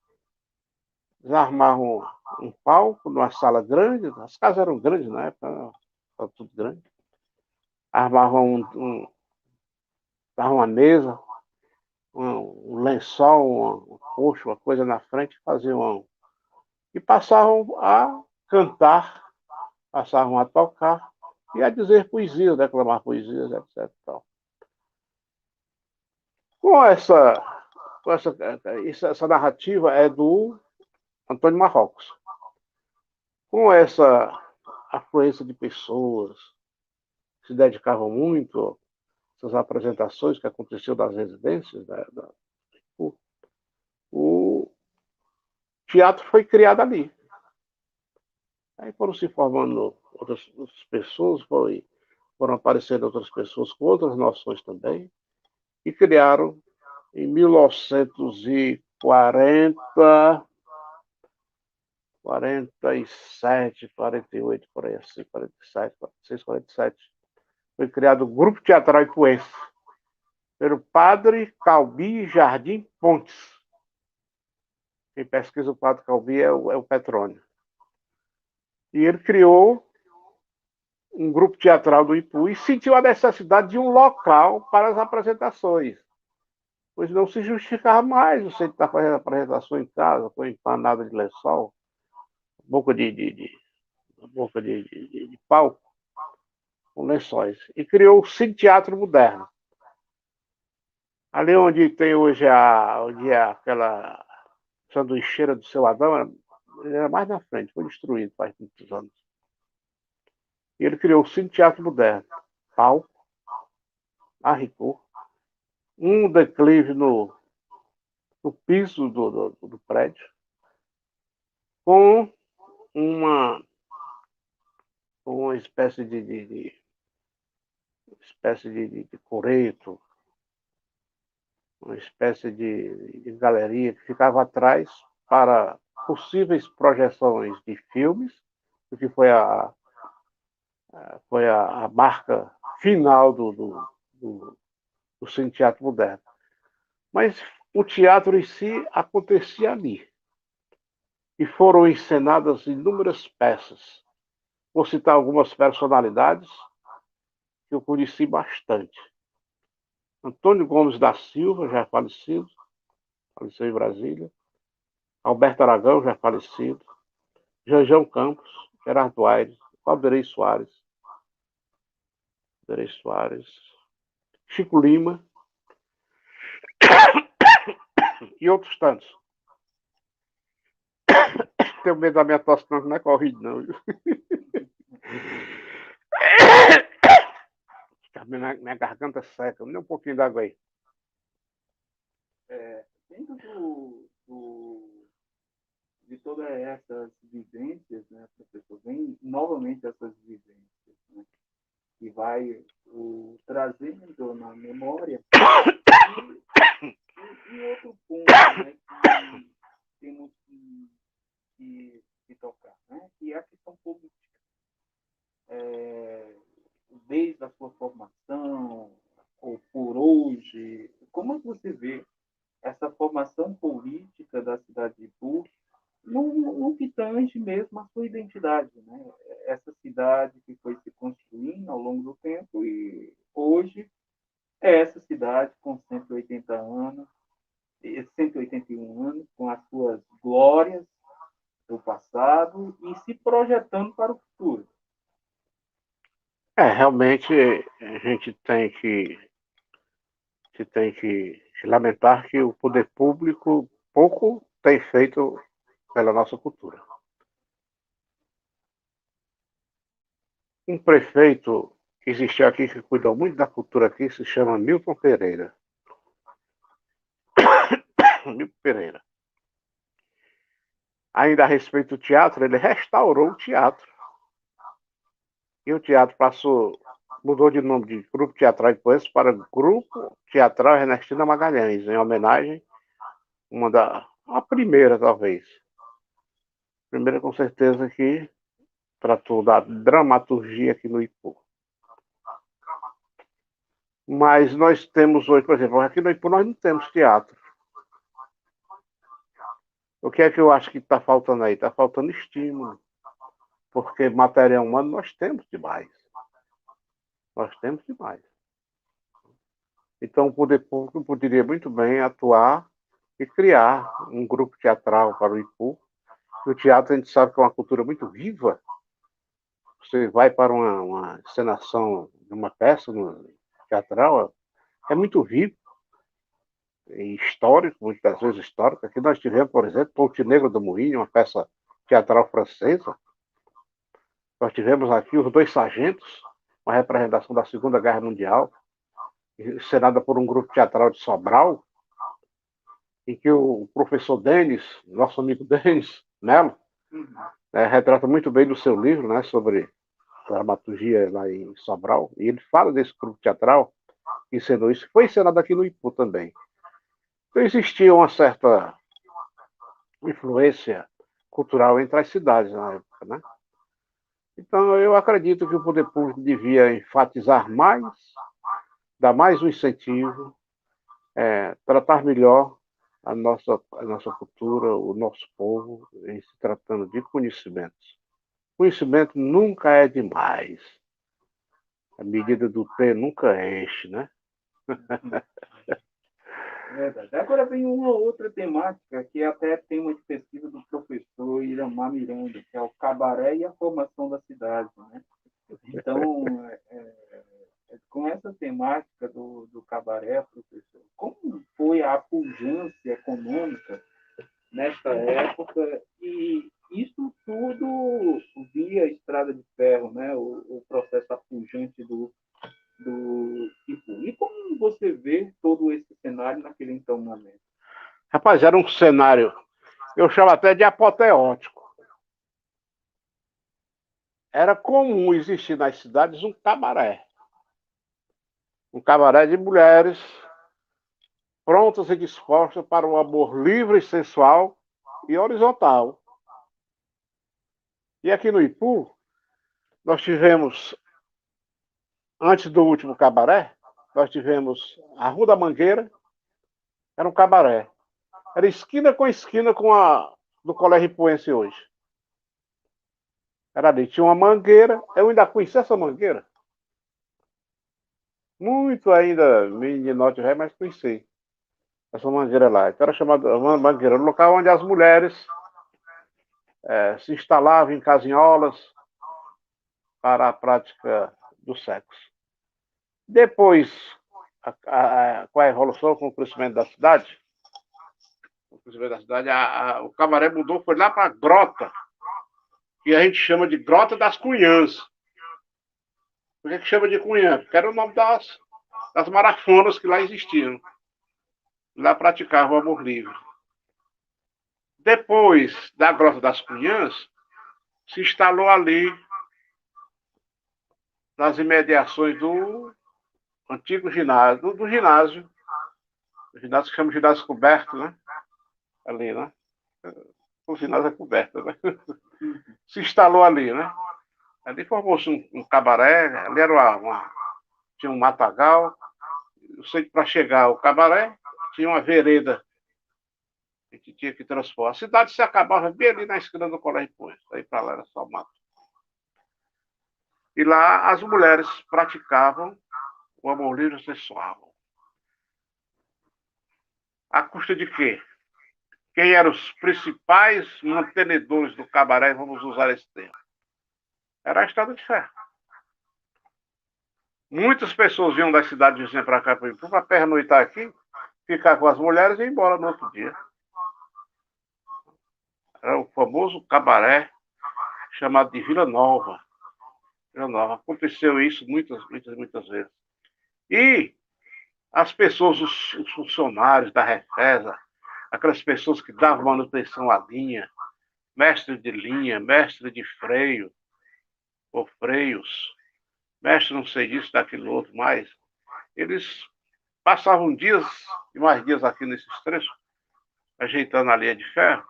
Eles armavam um palco numa sala grande, as casas eram grandes na época, estava tudo grande. Armavam uma mesa, um lençol, um coxo, uma coisa na frente, faziam e passavam a cantar, passavam a tocar e a dizer poesias, declamar poesias, etc. Tal. Com essa narrativa é do Antônio Marrocos. Com essa afluência de pessoas que se dedicavam muito a essas apresentações que aconteciam nas residências, o teatro foi criado ali. Aí foram se formando outras pessoas, foram aparecendo outras pessoas com outras noções também, e criaram em 1940, 47, 48, por aí assim, 47, 46, 47. Foi criado o Grupo Teatral Ipuense, pelo padre Calbi Jardim Pontes. Quem pesquisa o padre Calbi é o Petrônio. E ele criou um grupo teatral do Ipu e sentiu a necessidade de um local para as apresentações, pois não se justificava mais você estar fazendo apresentação em casa, com empanada de lençol, boca de palco, com lençóis. E criou o Cine Teatro Moderno. Ali onde tem hoje onde é aquela sanduicheira do seu Adão, ele era mais na frente, foi destruído faz muitos anos. E ele criou o Cine Teatro Moderno. Palco, arricou, um declive no piso do prédio, com uma, uma espécie de coreto, uma espécie de galeria que ficava atrás para possíveis projeções de filmes, o que foi a marca final do Cine Teatro Moderno. Mas o teatro em si acontecia ali. E foram encenadas inúmeras peças. Vou citar algumas personalidades que eu conheci bastante. Antônio Gomes da Silva, já falecido, faleceu em Brasília. Alberto Aragão, já falecido. Janjão Campos, Gerardo Aires, Valderei Soares, Chico Lima e outros tantos. Tenho medo da minha tosse, não é Covid, não. Minha garganta seca. Me dê um pouquinho d'água aí. Dentro de todas essas vivências, né, professor, vem novamente essas vivências, né, que vai trazendo na memória. E outro ponto, né, que temos que tocar, né, que é a questão política. Desde a sua formação, ou por hoje, como você vê essa formação política da cidade de Itu no que tange mesmo a sua identidade, né? Essa cidade que foi se construindo ao longo do tempo e hoje é essa cidade com 180 anos, 181 anos, com as suas glórias do passado e se projetando para o futuro. Realmente a gente tem que lamentar que o poder público pouco tem feito pela nossa cultura. Um prefeito que existiu aqui, que cuidou muito da cultura aqui, se chama Milton Pereira. Milton Pereira. Ainda a respeito do teatro, ele restaurou o teatro. E o teatro mudou de nome de Grupo Teatral de Poetas para Grupo Teatral Ernestina Magalhães, em homenagem a primeira, talvez. Primeira, com certeza, que tratou da dramaturgia aqui no Ipu. Mas nós temos hoje, por exemplo, aqui no Ipu nós não temos teatro. O que é que eu acho que está faltando aí? Está faltando estímulo. Porque material humano nós temos demais. Nós temos demais. Então o poder público poderia muito bem atuar e criar um grupo teatral para o Ipu. O teatro a gente sabe que é uma cultura muito viva. Você vai para uma encenação de uma peça no teatral, é muito vivo e histórico, muitas vezes histórico. Aqui nós tivemos, por exemplo, Ponte Negra do Moinho, uma peça teatral francesa. Nós tivemos aqui Os Dois Sargentos, uma representação da Segunda Guerra Mundial, encenada por um grupo teatral de Sobral, em que o professor Denis, nosso amigo Denis Melo, retrata muito bem no seu livro, né, sobre dramaturgia lá em Sobral, e ele fala desse grupo teatral que encenou isso, foi encenado aqui no Ipu também. Então existia uma certa influência cultural entre as cidades na época, né? Então eu acredito que o poder público devia enfatizar mais, dar mais um incentivo, tratar melhor a nossa cultura, o nosso povo, em se tratando de conhecimentos. Conhecimento nunca é demais. A medida do T nunca enche, né? Verdade. Agora vem uma outra temática que até tem uma de pesquisa do professor Iramar Miranda, que é o cabaré e a formação da cidade, né? Então, com essa temática do cabaré, professor, como foi a pujança econômica nesta época e isso tudo via Estrada de Ferro, né? O processo apujante do Ipu. E como você vê todo esse cenário naquele então momento? Rapaz, era um cenário, eu chamo até de apoteótico. Era comum existir nas cidades um cabaré. Um cabaré de mulheres prontas e dispostas para um amor livre, sensual e horizontal. E aqui no Ipu, nós tivemos, antes do último cabaré, nós tivemos a Rua da Mangueira, era um cabaré. Era esquina com a do Colégio Ipuense hoje. Era ali, tinha uma mangueira, eu ainda conheci essa mangueira. Muito ainda meninote velho, mas conheci essa mangueira lá. Então era chamada mangueira, no local onde as mulheres se instalavam em casinholas para a prática do sexo. Depois, com a evolução, com o crescimento da cidade, da cidade, o cabaré mudou, foi lá para a Grota, que a gente chama de Grota das Cunhãs. Por que chama de Cunhã? Porque era o nome das marafonas que lá existiam. Lá praticavam o amor livre. Depois da Grota das Cunhãs, se instalou ali, nas imediações do antigo ginásio, do ginásio, o ginásio que chama de ginásio coberto, né? Ali, né? O ginásio é coberto, né? Se instalou ali, né? Ali formou-se um cabaré, ali era tinha um matagal. Eu sei que para chegar ao cabaré, tinha uma vereda que a gente tinha que transpor. A cidade se acabava bem ali na esquina do Colégio Pões. Daí para lá era só mato. E lá as mulheres praticavam o amor livre sexual. À custa de quê? Quem eram os principais mantenedores do cabaré, vamos usar esse termo? Era a Estrada de Ferro. Muitas pessoas vinham das cidades vizinhas para cá, para pernoitar aqui, ficar com as mulheres e ir embora no outro dia. Era o famoso cabaré chamado de Vila Nova. Vila Nova. Aconteceu isso muitas vezes. E as pessoas, os funcionários da Refesa, aquelas pessoas que davam manutenção à linha, mestre de linha, mestre de freio, ou freios, mestre não sei disso, daquilo outro, mas eles passavam dias e mais dias aqui nesses trechos, ajeitando a linha de ferro,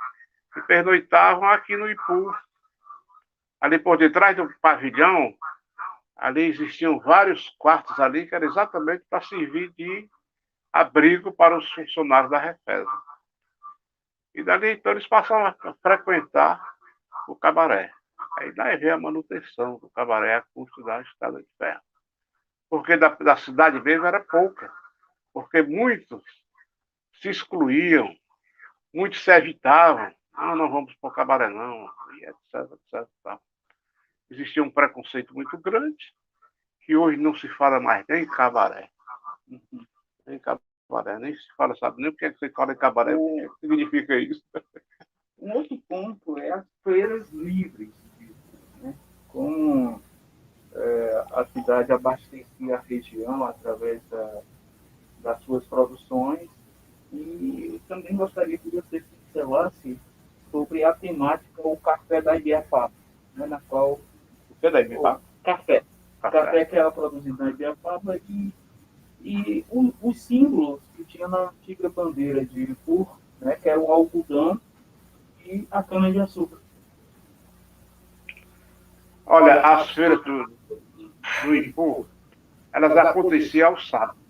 e pernoitavam aqui no Ipu. Ali por detrás do pavilhão, ali existiam vários quartos ali, que era exatamente para servir de abrigo para os funcionários da Refesa. E dali, então, eles passaram a frequentar o cabaré. Aí daí veio a manutenção do cabaré a custo da Estrada de Ferro. Porque da cidade mesmo era pouca. Porque muitos se excluíam, muitos se evitavam. Não vamos para o cabaré, não. E etc, etc. Existia um preconceito muito grande, que hoje não se fala mais nem em cabaré. Nem cabaré, nem se fala, sabe nem o que é que você fala em cabaré, o que significa isso. Um outro ponto é as feiras livres, né? Como a cidade abastecia a região através das suas produções, e eu também gostaria que você pincelasse sobre a temática o café da Ibiapaba, né, na qual O que é da Ibiapaba? Café que era produzido na Ibiapaba e os símbolos que tinha na antiga bandeira de Ipu, né, que era o algodão e a cana-de-açúcar. Olha, as feiras do Ipu, elas aconteciam aos sábados.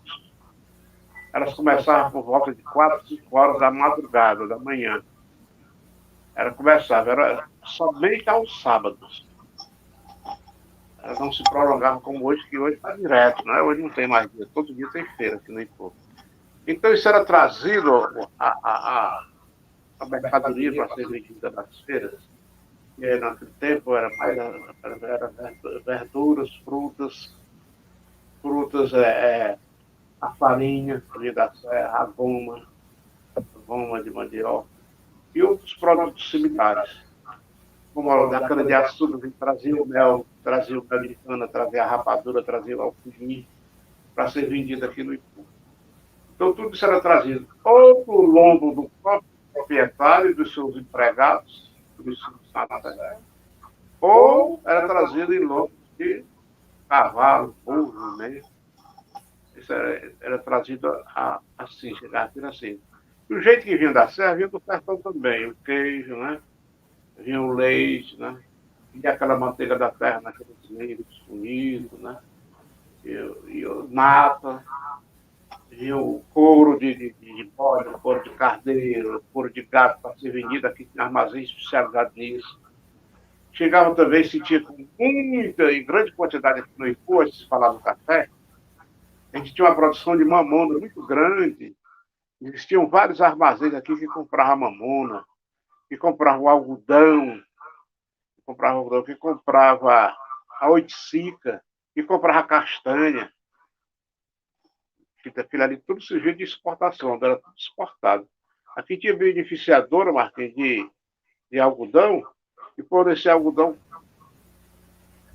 Elas começavam por volta de 4, 5 horas da madrugada, da manhã. Era somente aos sábados. Elas não se prolongavam como hoje, que hoje está direto, né? Hoje não tem mais dia, todo dia tem feira aqui no Ipu. Então isso era trazido, a mercadoria para ser vendida nas feiras. E naquele tempo era verduras, frutas, a farinha da serra, a goma de mandioca e outros produtos similares. Como da cana-de-açúcar, trazia o mel de cana, trazia a rapadura, trazia o alfim para ser vendido aqui no Ipu. Então tudo isso era trazido ou para o lombo do próprio proprietário e dos seus empregados, ou era trazido em lombos de cavalo, burro, né? Isso era trazido assim, chegava assim. E o jeito que vinha da serra, vinha do sertão também. O queijo, né? Vinha o leite, né? Vinha aquela manteiga da terra, naqueles leiros bonitos, né? E o nata. Vinha o couro de bode, o couro de carneiro, o couro de gato para ser vendido aqui em armazéns especializados nisso. Chegava também, sentia com muita e grande quantidade aqui no Ipu, se falava do café. A gente tinha uma produção de mamona muito grande. Existiam vários armazéns aqui que compravam mamona, que compravam algodão, que comprava a oiticica, que comprava castanha. Aquilo ali tudo servia de exportação, era tudo exportado. Aqui tinha beneficiadora, Marquinhos, de algodão, e fornecer algodão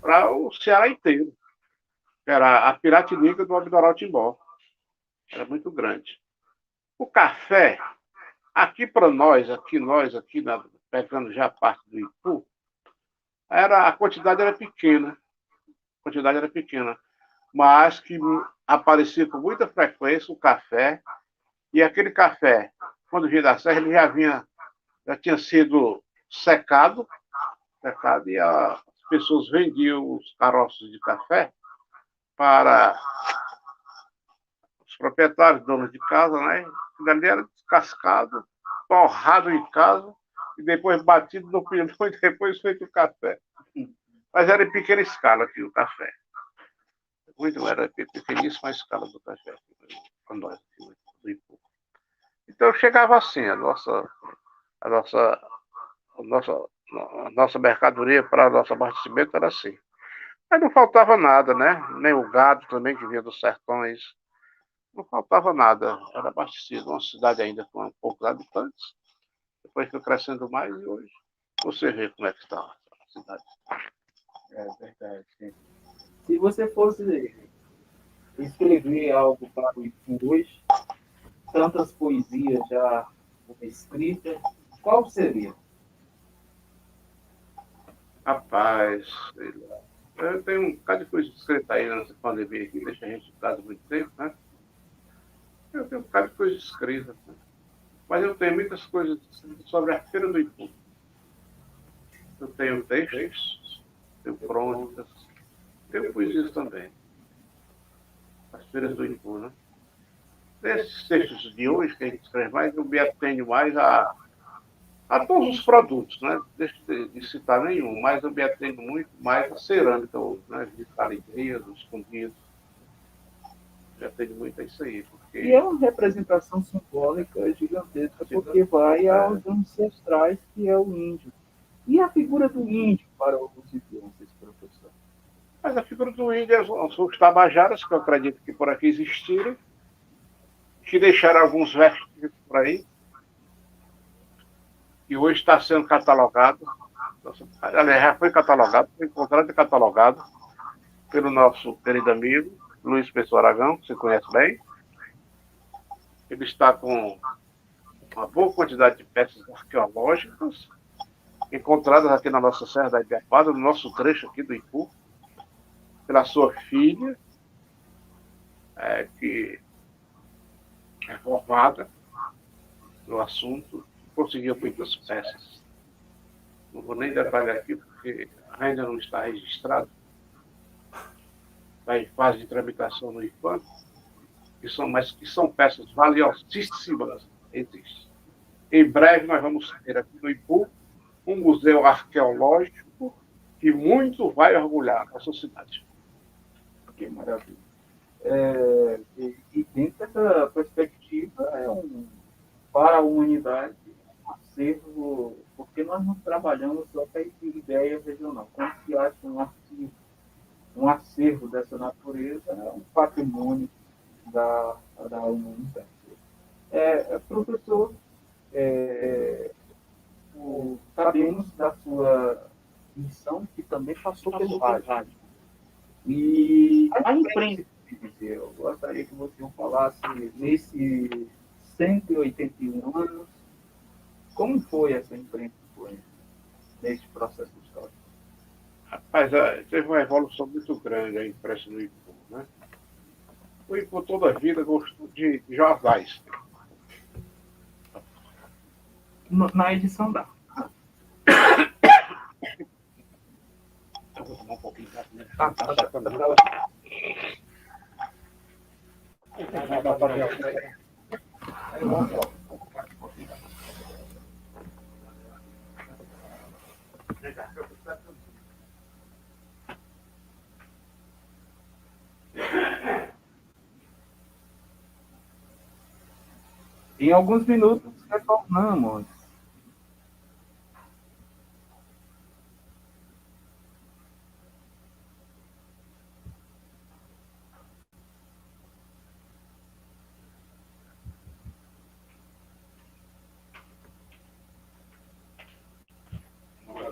para o Ceará inteiro. Era a Piratininga do Abdoral Timbó. Era muito grande. O café, aqui para nós, pegando já a parte do Ipu, a quantidade era pequena. A quantidade era pequena. Mas que aparecia com muita frequência o café, e aquele café, quando vinha da serra, ele já tinha sido secado, e as pessoas vendiam os caroços de café para os proprietários, donos de casa, né? E dali era descascado, torrado em casa, e depois batido no pilão e depois feito o café. Mas era em pequena escala aqui o café. Muito era pequeníssima a escala do café para nós aqui do Ipu. Então chegava assim a nossa, a nossa, a nossa mercadoria para o nosso abastecimento era assim. Mas não faltava nada, né? Nem o gado também que vinha dos sertões. Não faltava nada. Era abastecido. Uma cidade ainda com poucos habitantes. Depois foi crescendo mais e hoje você vê como é que está a cidade. É verdade. Sim. Se você fosse escrever algo para o Ipu hoje, tantas poesias já escritas, qual seria? Rapaz, sei lá. Eu tenho um bocado de coisa escrita aí nessa pandemia aqui, deixa a gente em casa muito tempo, né? Eu tenho um bocado de coisa escrita, né? Mas eu tenho muitas coisas sobre a Feira do Ipu. Eu tenho textos, tenho crônicas, tenho poesias também. As feiras do Ipu, né? Nesses textos de hoje que a gente escreve mais, eu me atenho mais a todos os produtos, né? Deixa de citar nenhum, mas eu me atendo muito mais à cerâmica hoje, né? De alegrias, escondidos. Me atendo muito a isso aí, porque... E é uma representação simbólica gigantesca, porque vai aos ancestrais, que é o índio. E a figura do índio para os idiomas, professor? Mas a figura do índio são os tabajaras, que eu acredito que por aqui existiram, que deixaram alguns vestígios por aí, e hoje está sendo catalogado. Aliás, já foi catalogado, foi encontrado e catalogado pelo nosso querido amigo Luiz Pessoa Aragão, que você conhece bem. Ele está com uma boa quantidade de peças arqueológicas encontradas aqui na nossa Serra da Ibiapaba, no nosso trecho aqui do Ipu, pela sua filha, que é formada no assunto, conseguiu muitas peças. Não vou nem detalhar aqui, porque ainda não está registrado. Está em fase de tramitação no IFAM, mas que são peças valiosíssimas. Existe. Em breve nós vamos ter aqui no Ipu um museu arqueológico que muito vai orgulhar a nossa cidade. Que maravilha. E dentro dessa perspectiva, para a humanidade, um acervo, porque nós não trabalhamos só com a ideia regional. Quando se acha um acervo dessa natureza, é um patrimônio da humanidade. Professor, é, sabemos da sua missão, que também passou pelo rádio. E a imprensa, eu gostaria que você falasse nesses 181 anos, como foi essa imprensa nesse processo histórico? Rapaz, teve uma evolução muito grande a imprensa no Ipu, né? O Ipu toda a vida gostou de jornais. Na edição da. Eu vou tomar um pouquinho de né? Em alguns minutos retornamos.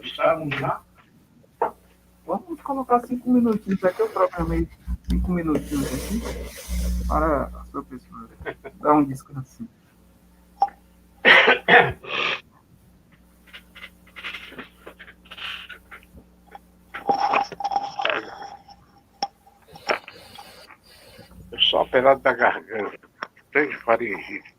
Estamos já? Vamos colocar 5 minutinhos aqui. Eu programei 5 minutinhos aqui para a sua pessoa dar um descansinho. É só operado da garganta. Tem faringite.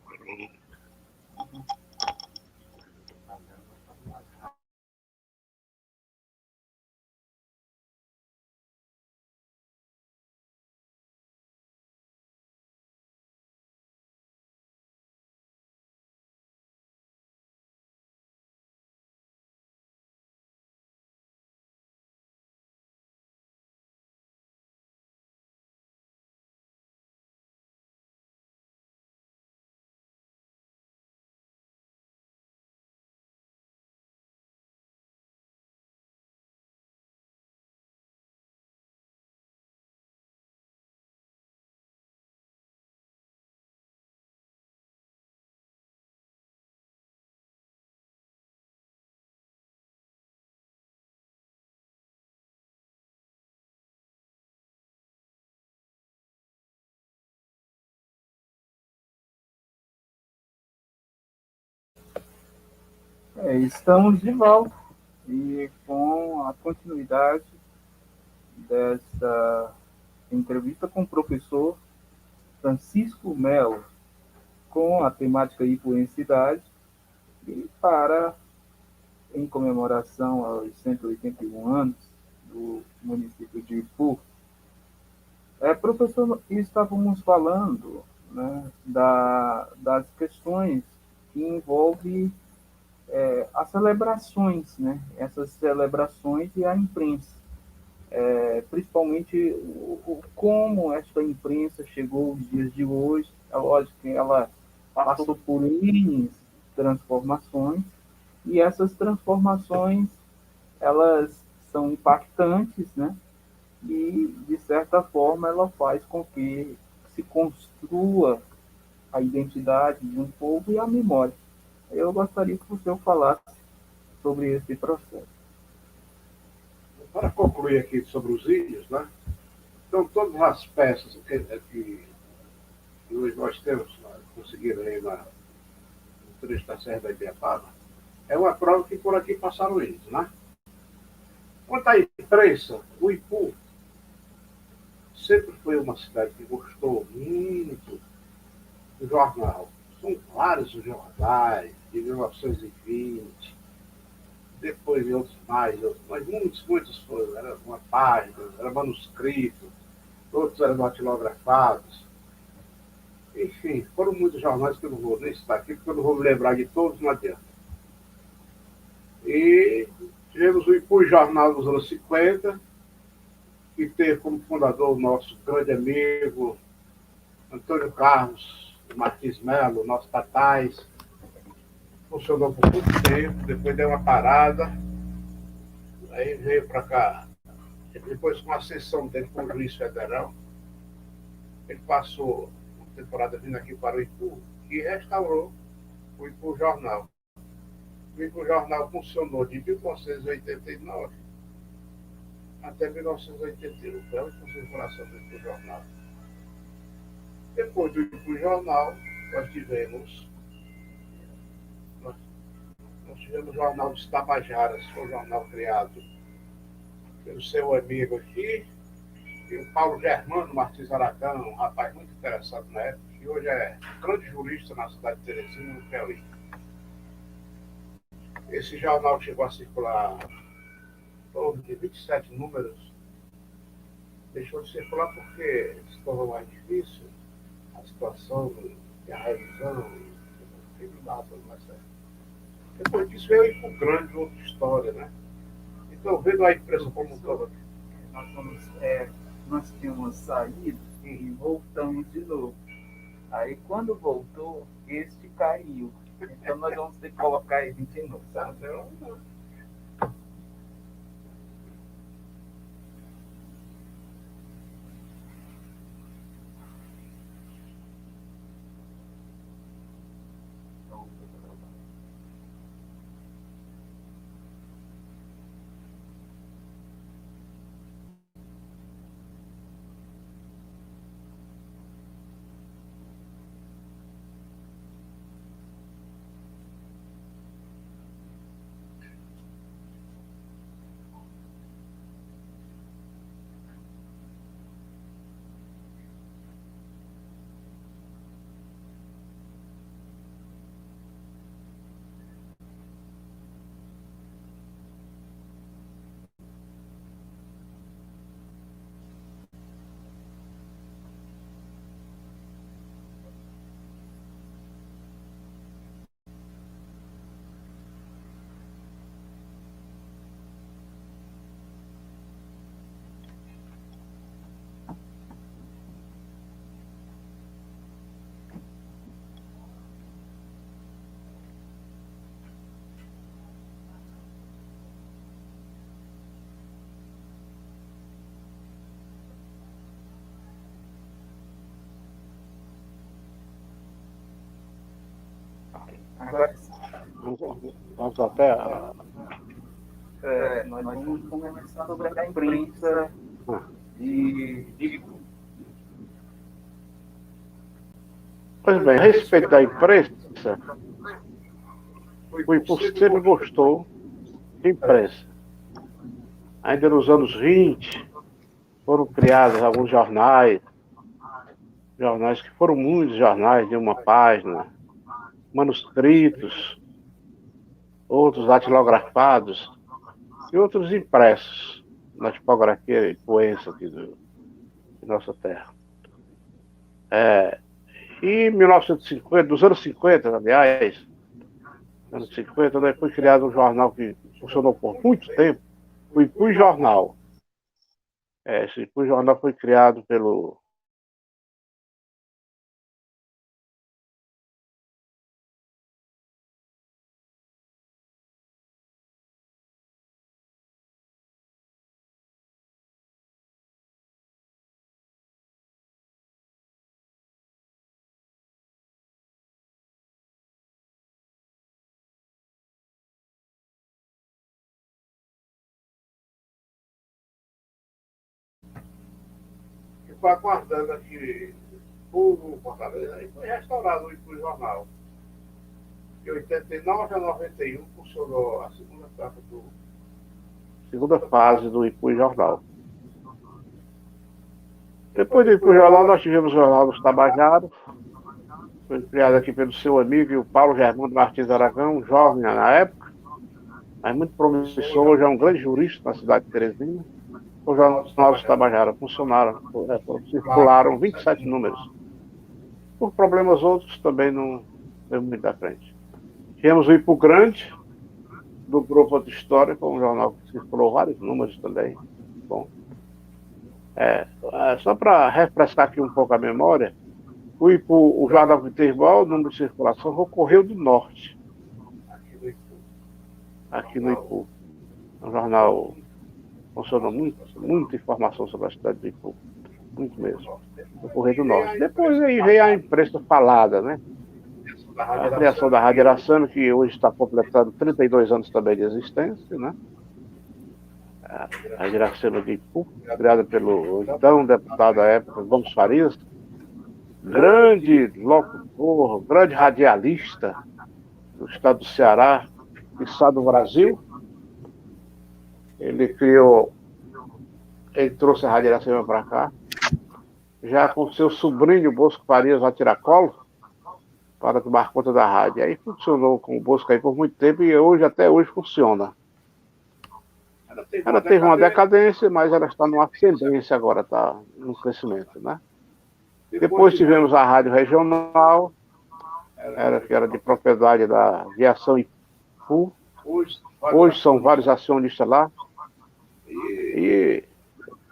Estamos de volta e com a continuidade desta entrevista com o professor Francisco Melo, com a temática hipoensidade, e em comemoração aos 181 anos do município de Ipu. Professor, estávamos falando, né, das questões que envolvem as celebrações, né, essas celebrações e a imprensa. Principalmente como esta imprensa chegou aos dias de hoje. É lógico que ela passou por N transformações, e essas transformações elas são impactantes, né? E, de certa forma, ela faz com que se construa a identidade de um povo e a memória. Eu gostaria que você falasse sobre esse processo. Para concluir aqui sobre os índios, né? Então, todas as peças que hoje nós temos conseguido aí no trecho da Serra da Ibiapaba, é uma prova que por aqui passaram índios, né? Quanto à imprensa, o Ipu sempre foi uma cidade que gostou muito do jornal. São vários os jornais, de 1920, depois de outros mais, mas muitos foram. Era uma página, era manuscrito, outros eram datilografados. Enfim, foram muitos jornais que eu não vou nem citar aqui, porque eu não vou me lembrar de todos, não adianta. E tivemos o Ipu Jornal dos anos 50, que teve como fundador o nosso grande amigo Antônio Carlos Martins Melo, nosso Tatais. Funcionou por muito tempo, depois deu uma parada, aí veio para cá. Depois, com a ascensão dele como juiz federal, ele passou uma temporada vindo aqui para o Ipu e restaurou o Ipu Jornal. O Ipu Jornal funcionou de 1989 até 1981, foi a última circulação do Ipu Jornal. Depois do Ipu Jornal, nós tivemos o Jornal dos Tabajaras, foi um jornal criado pelo seu amigo aqui, e o Paulo Germano Martins Aragão, um rapaz muito interessado na época, que hoje é grande jurista na cidade de Teresina, no Piauí. Esse jornal chegou a circular em torno de 27 números, deixou de circular porque se tornou mais difícil a situação e a revisão, e não dava mais certo. Depois disso veio ir para o grande, outra história, né? Então, vendo a imprensa como um todo. Nós tínhamos saído e voltamos de novo. Aí, quando voltou, este caiu. Então, nós vamos ter que colocar ele de novo, sabe? Agora, Vamos até. nós vamos conversar sobre a imprensa de Pois bem, a respeito da imprensa, o Ipu sempre gostou de imprensa. Ainda nos anos 20, foram criados alguns jornais que foram muitos jornais de uma página, manuscritos, outros datilografados e outros impressos na tipografia ipuense aqui de nossa terra. Em 1950, dos anos 50, aliás, anos 50, né, foi criado um jornal que funcionou por muito tempo, o Ipu Jornal. Esse Ipu Jornal foi criado pelo ficou aguardando aqui o Fortaleza e foi restaurado o Ipu Jornal. De 89 a 91 funcionou a segunda fase do Ipu Jornal. Depois do Ipu Jornal, nós tivemos o Jornal dos Tabajaros, foi criado aqui pelo seu amigo, o Paulo Germano Martins Aragão, jovem na época, mas muito promissor, hoje é um grande jurista na cidade de Teresina. O Jornal dos Tabajaras circularam 27 números. Por problemas outros, também não foi muito à frente. Tivemos o Ipu Grande, do Grupo Outra História, foi um jornal que circulou vários números também. Bom, só para refrescar aqui um pouco a memória, o Jornal que teve maior número de circulação foi o Correio do Norte, aqui no Ipu. Um jornal funcionou muita informação sobre a cidade do Ipu, muito mesmo, o Correio do Norte. Depois aí veio a imprensa falada, né? A criação da Rádio Iracema, que hoje está completando 32 anos também de existência, né? A Rádio Iracema de Ipu, criada pelo então deputado da época, Gomes Farias, grande locutor, grande radialista do estado do Ceará, do estado do Brasil. Ele trouxe a Rádio Iracema para cá, já com seu sobrinho Bosco Farias a tiracolo, para tomar conta da rádio. Aí funcionou com o Bosco aí por muito tempo e até hoje funciona. Ela teve uma decadência, mas ela está numa ascendência agora, está no crescimento, né? Depois tivemos a Rádio Regional, que era de propriedade da Aviação Ipu. Hoje são vários acionistas lá. E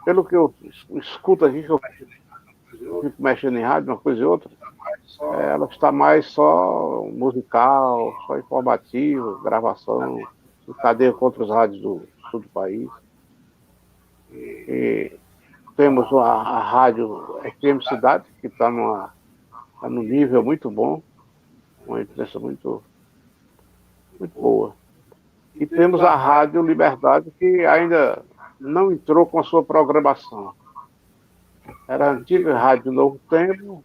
pelo que eu escuto aqui, que eu fico mexendo em rádio, uma coisa e outra, ela está mais só musical, só informativo, gravação, em cadeia contra os rádios do sul do país. E temos a rádio FM Cidade, que está num nível muito bom, uma imprensa muito, muito boa. E temos a Rádio Liberdade, que ainda não entrou com a sua programação. Era a antiga Rádio Novo Tempo,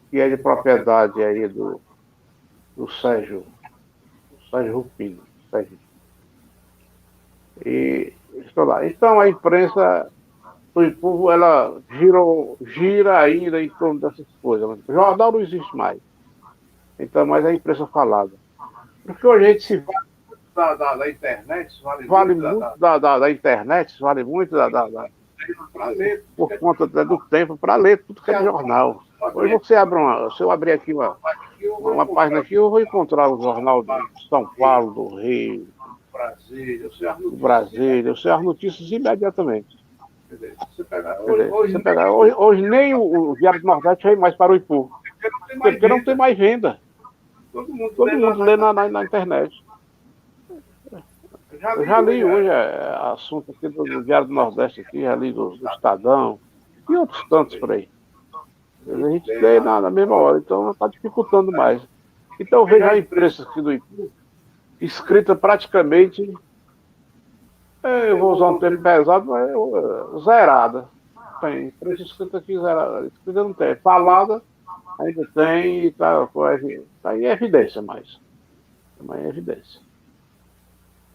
que é de propriedade aí do Sérgio Rufino. E estou lá. Então a imprensa do Ipu, ela gira ainda em torno dessas coisas. O jornal não existe mais. Então, mas a imprensa falada. Porque hoje a gente se da internet, vale muito da internet, vale muito por conta do tempo para ler tudo que é de jornal. Hoje você abre se eu abrir aqui uma página aqui, eu vou encontrar o jornal de São Paulo, do Rio, do Brasília, eu sei as notícias imediatamente. Hoje nem o Diário do Nordeste vem mais para o Ipu, porque não tem mais venda. Todo mundo lê na internet. Eu já li hoje assunto aqui do Diário do Nordeste, aqui, já li do Estadão e outros tantos por aí. A gente lê na mesma hora, então está dificultando mais. Então eu vejo a imprensa aqui do Ipu escrita praticamente, eu vou usar um termo pesado, mas zerada. Tem imprensa escrita aqui zerada, escrita não tem, falada ainda tem e está tá em evidência mais. Tá em evidência.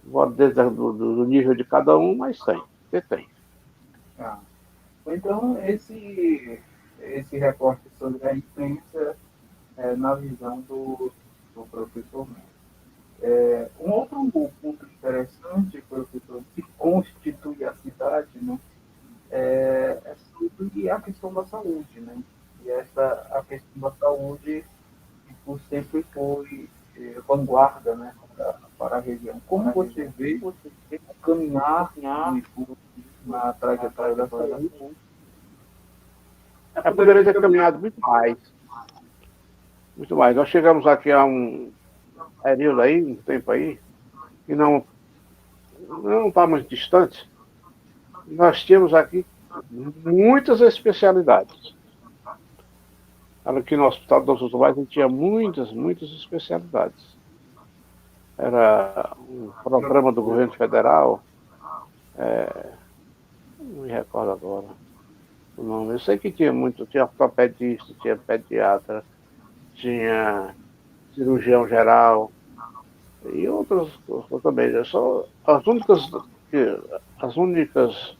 Agora, desde do nível de cada um, mas tem. Você tem. Ah. Então, esse recorte sobre a imprensa na visão do professor Mendes. Um outro ponto interessante, professor, que constitui a cidade, né, é sobre a questão da saúde, né? E a questão da saúde por sempre foi vanguarda, né, para a região. Como você vê o caminhar do Ipu na trajetória da saúde? Eu poderia ter caminhado muito mais. Muito mais. Nós chegamos aqui a um período aí, um tempo aí, que não está muito distante. Nós tínhamos aqui muitas especialidades. Aqui no Hospital dos Usuários a gente tinha muitas especialidades. Era um programa do governo federal, não me recordo agora o nome. Eu sei que tinha tinha ortopedista, tinha pediatra, tinha cirurgião geral e outras coisas também. Só as únicas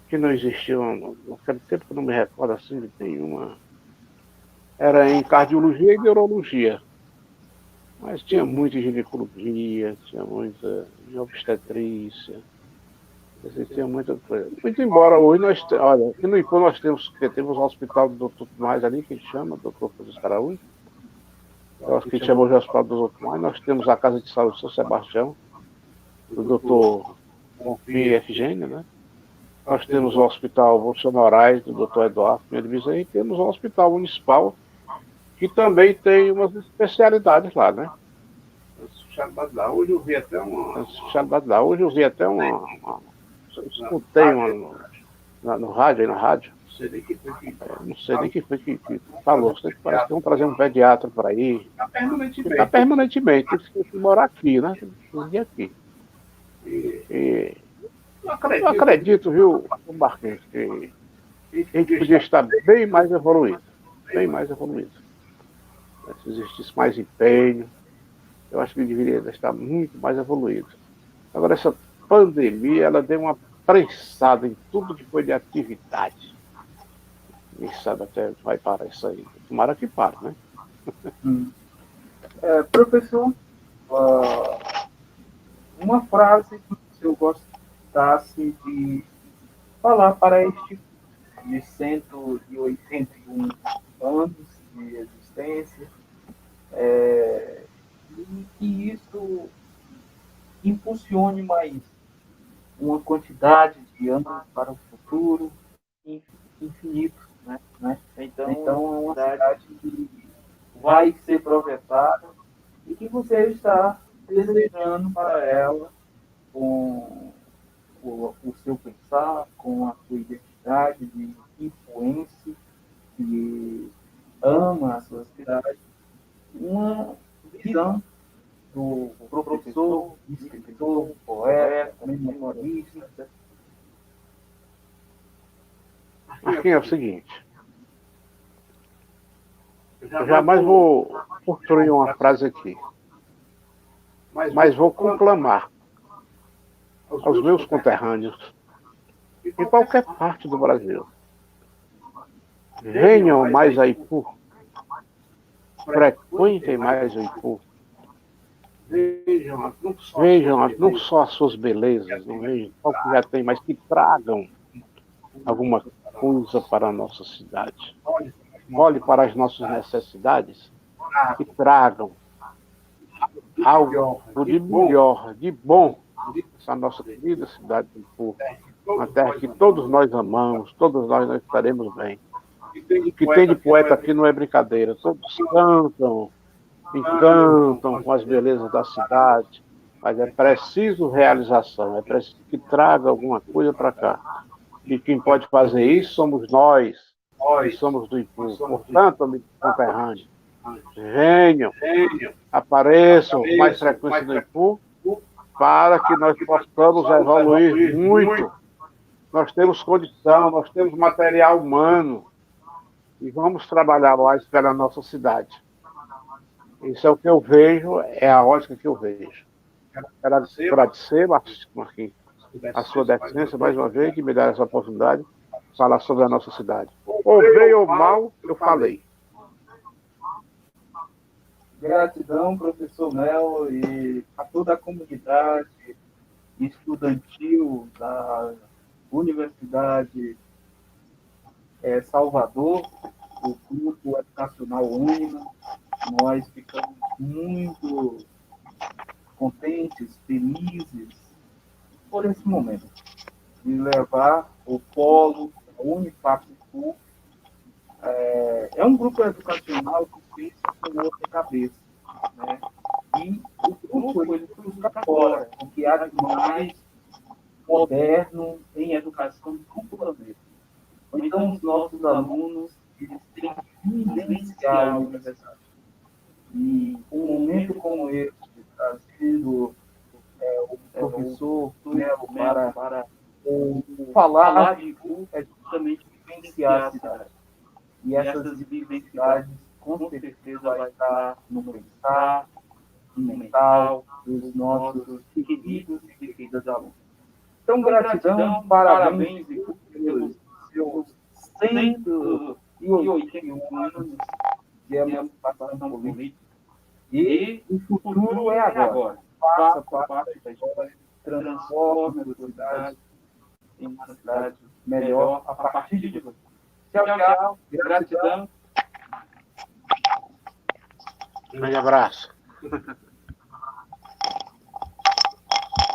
que não existiam naquele tempo, que eu não me recordo assim de nenhuma, era em cardiologia e neurologia. Mas tinha muita ginecologia, tinha muita obstetrícia, existia muita coisa. Muito embora hoje olha, aqui no Ipu nós temos o hospital do Dr. Mais ali, que ele chama, Dr. Francisco Araújo, que chamou de Hospital do Dr. Mais, nós temos a Casa de Saúde São Sebastião, do Dr. Bonfim Efigênia, né? Nós temos o Hospital Bolsa Moraes, do Dr. Eduardo Pinheiro Bezerra, e temos o Hospital Municipal, que também tem umas especialidades lá, né? Hoje eu vi até escutei no rádio, na rádio. Não sei nem quem foi que falou. Sei que parece que vão trazer um pediatra para aí. Ficar permanentemente. Tem que morar aqui, né? Tem que ir aqui. E eu acredito, viu, Marquinhos, que a gente podia estar bem mais evoluído. Bem mais evoluído. Se existisse mais empenho, eu acho que deveria estar muito mais evoluído. Agora, essa pandemia, ela deu uma prensada em tudo que foi de atividade. Ninguém sabe até onde vai parar isso aí. Tomara que pare, né? Professor, uma frase que eu gostasse de falar para este de 181 anos de existência, e que isso impulsione mais uma quantidade de anos para o futuro infinito, né? Então é uma cidade que vai ser projetada e que você está desejando para ela com o seu pensar, com a sua identidade de influência, que ama a sua cidade, uma visão do professor, escritor, poeta, memorialista. Aqui é o seguinte, eu jamais vou construir uma frase aqui, mas vou conclamar aos meus conterrâneos, em qualquer parte do Brasil, venham mais a Ipu, frequentem mais a Ipu, vejam não só as suas belezas, não vejam só o que já tem, mas que tragam alguma coisa para a nossa cidade. Olhe para as nossas necessidades e tragam algo de melhor, de bom, essa nossa querida cidade de Ipu, uma terra que todos nós amamos, todos nós estaremos bem. O que tem de poeta aqui não é brincadeira, todos cantam, encantam com as belezas da cidade, mas é preciso realização, é preciso que traga alguma coisa para cá. E quem pode fazer isso somos nós, que somos do IPU. Portanto, amigos conterrâneos, venham, apareçam mais frequência no IPU, para que nós possamos evoluir muito. Nós temos condição, nós temos material humano, e vamos trabalhar mais pela nossa cidade. Isso é o que eu vejo, é a ótica que eu vejo. Quero agradecer, Marquinhos, a sua deficiência, mais uma vez, que me dá essa oportunidade de falar sobre a nossa cidade. Ou bem ou mal, eu falei. Gratidão, professor Melo, e a toda a comunidade estudantil da Universidade Salvador, o Grupo Educacional Unima. Nós ficamos muito contentes, felizes por esse momento de levar o polo, a Unifac-U. É um grupo educacional que pensa com outra cabeça, né? E o grupo ele busca fora o que há de mais moderno em educação do planeta. Então, os nossos alunos eles têm que vivenciar a universidade. E um momento como esse, trazendo o professor Melo para falar de grupo, é justamente vivenciar a cidade. E essas vivenciagens, com certeza, vai estar no pensar, no mental dos nossos queridos e queridas alunos. Então, gratidão, parabéns pelos seus 181 anos de emancipação política. E o futuro é agora. Faça parte da história, transforme a sua cidade em uma cidade melhor a partir de você. Tchau, tchau. Gratidão. Um grande abraço.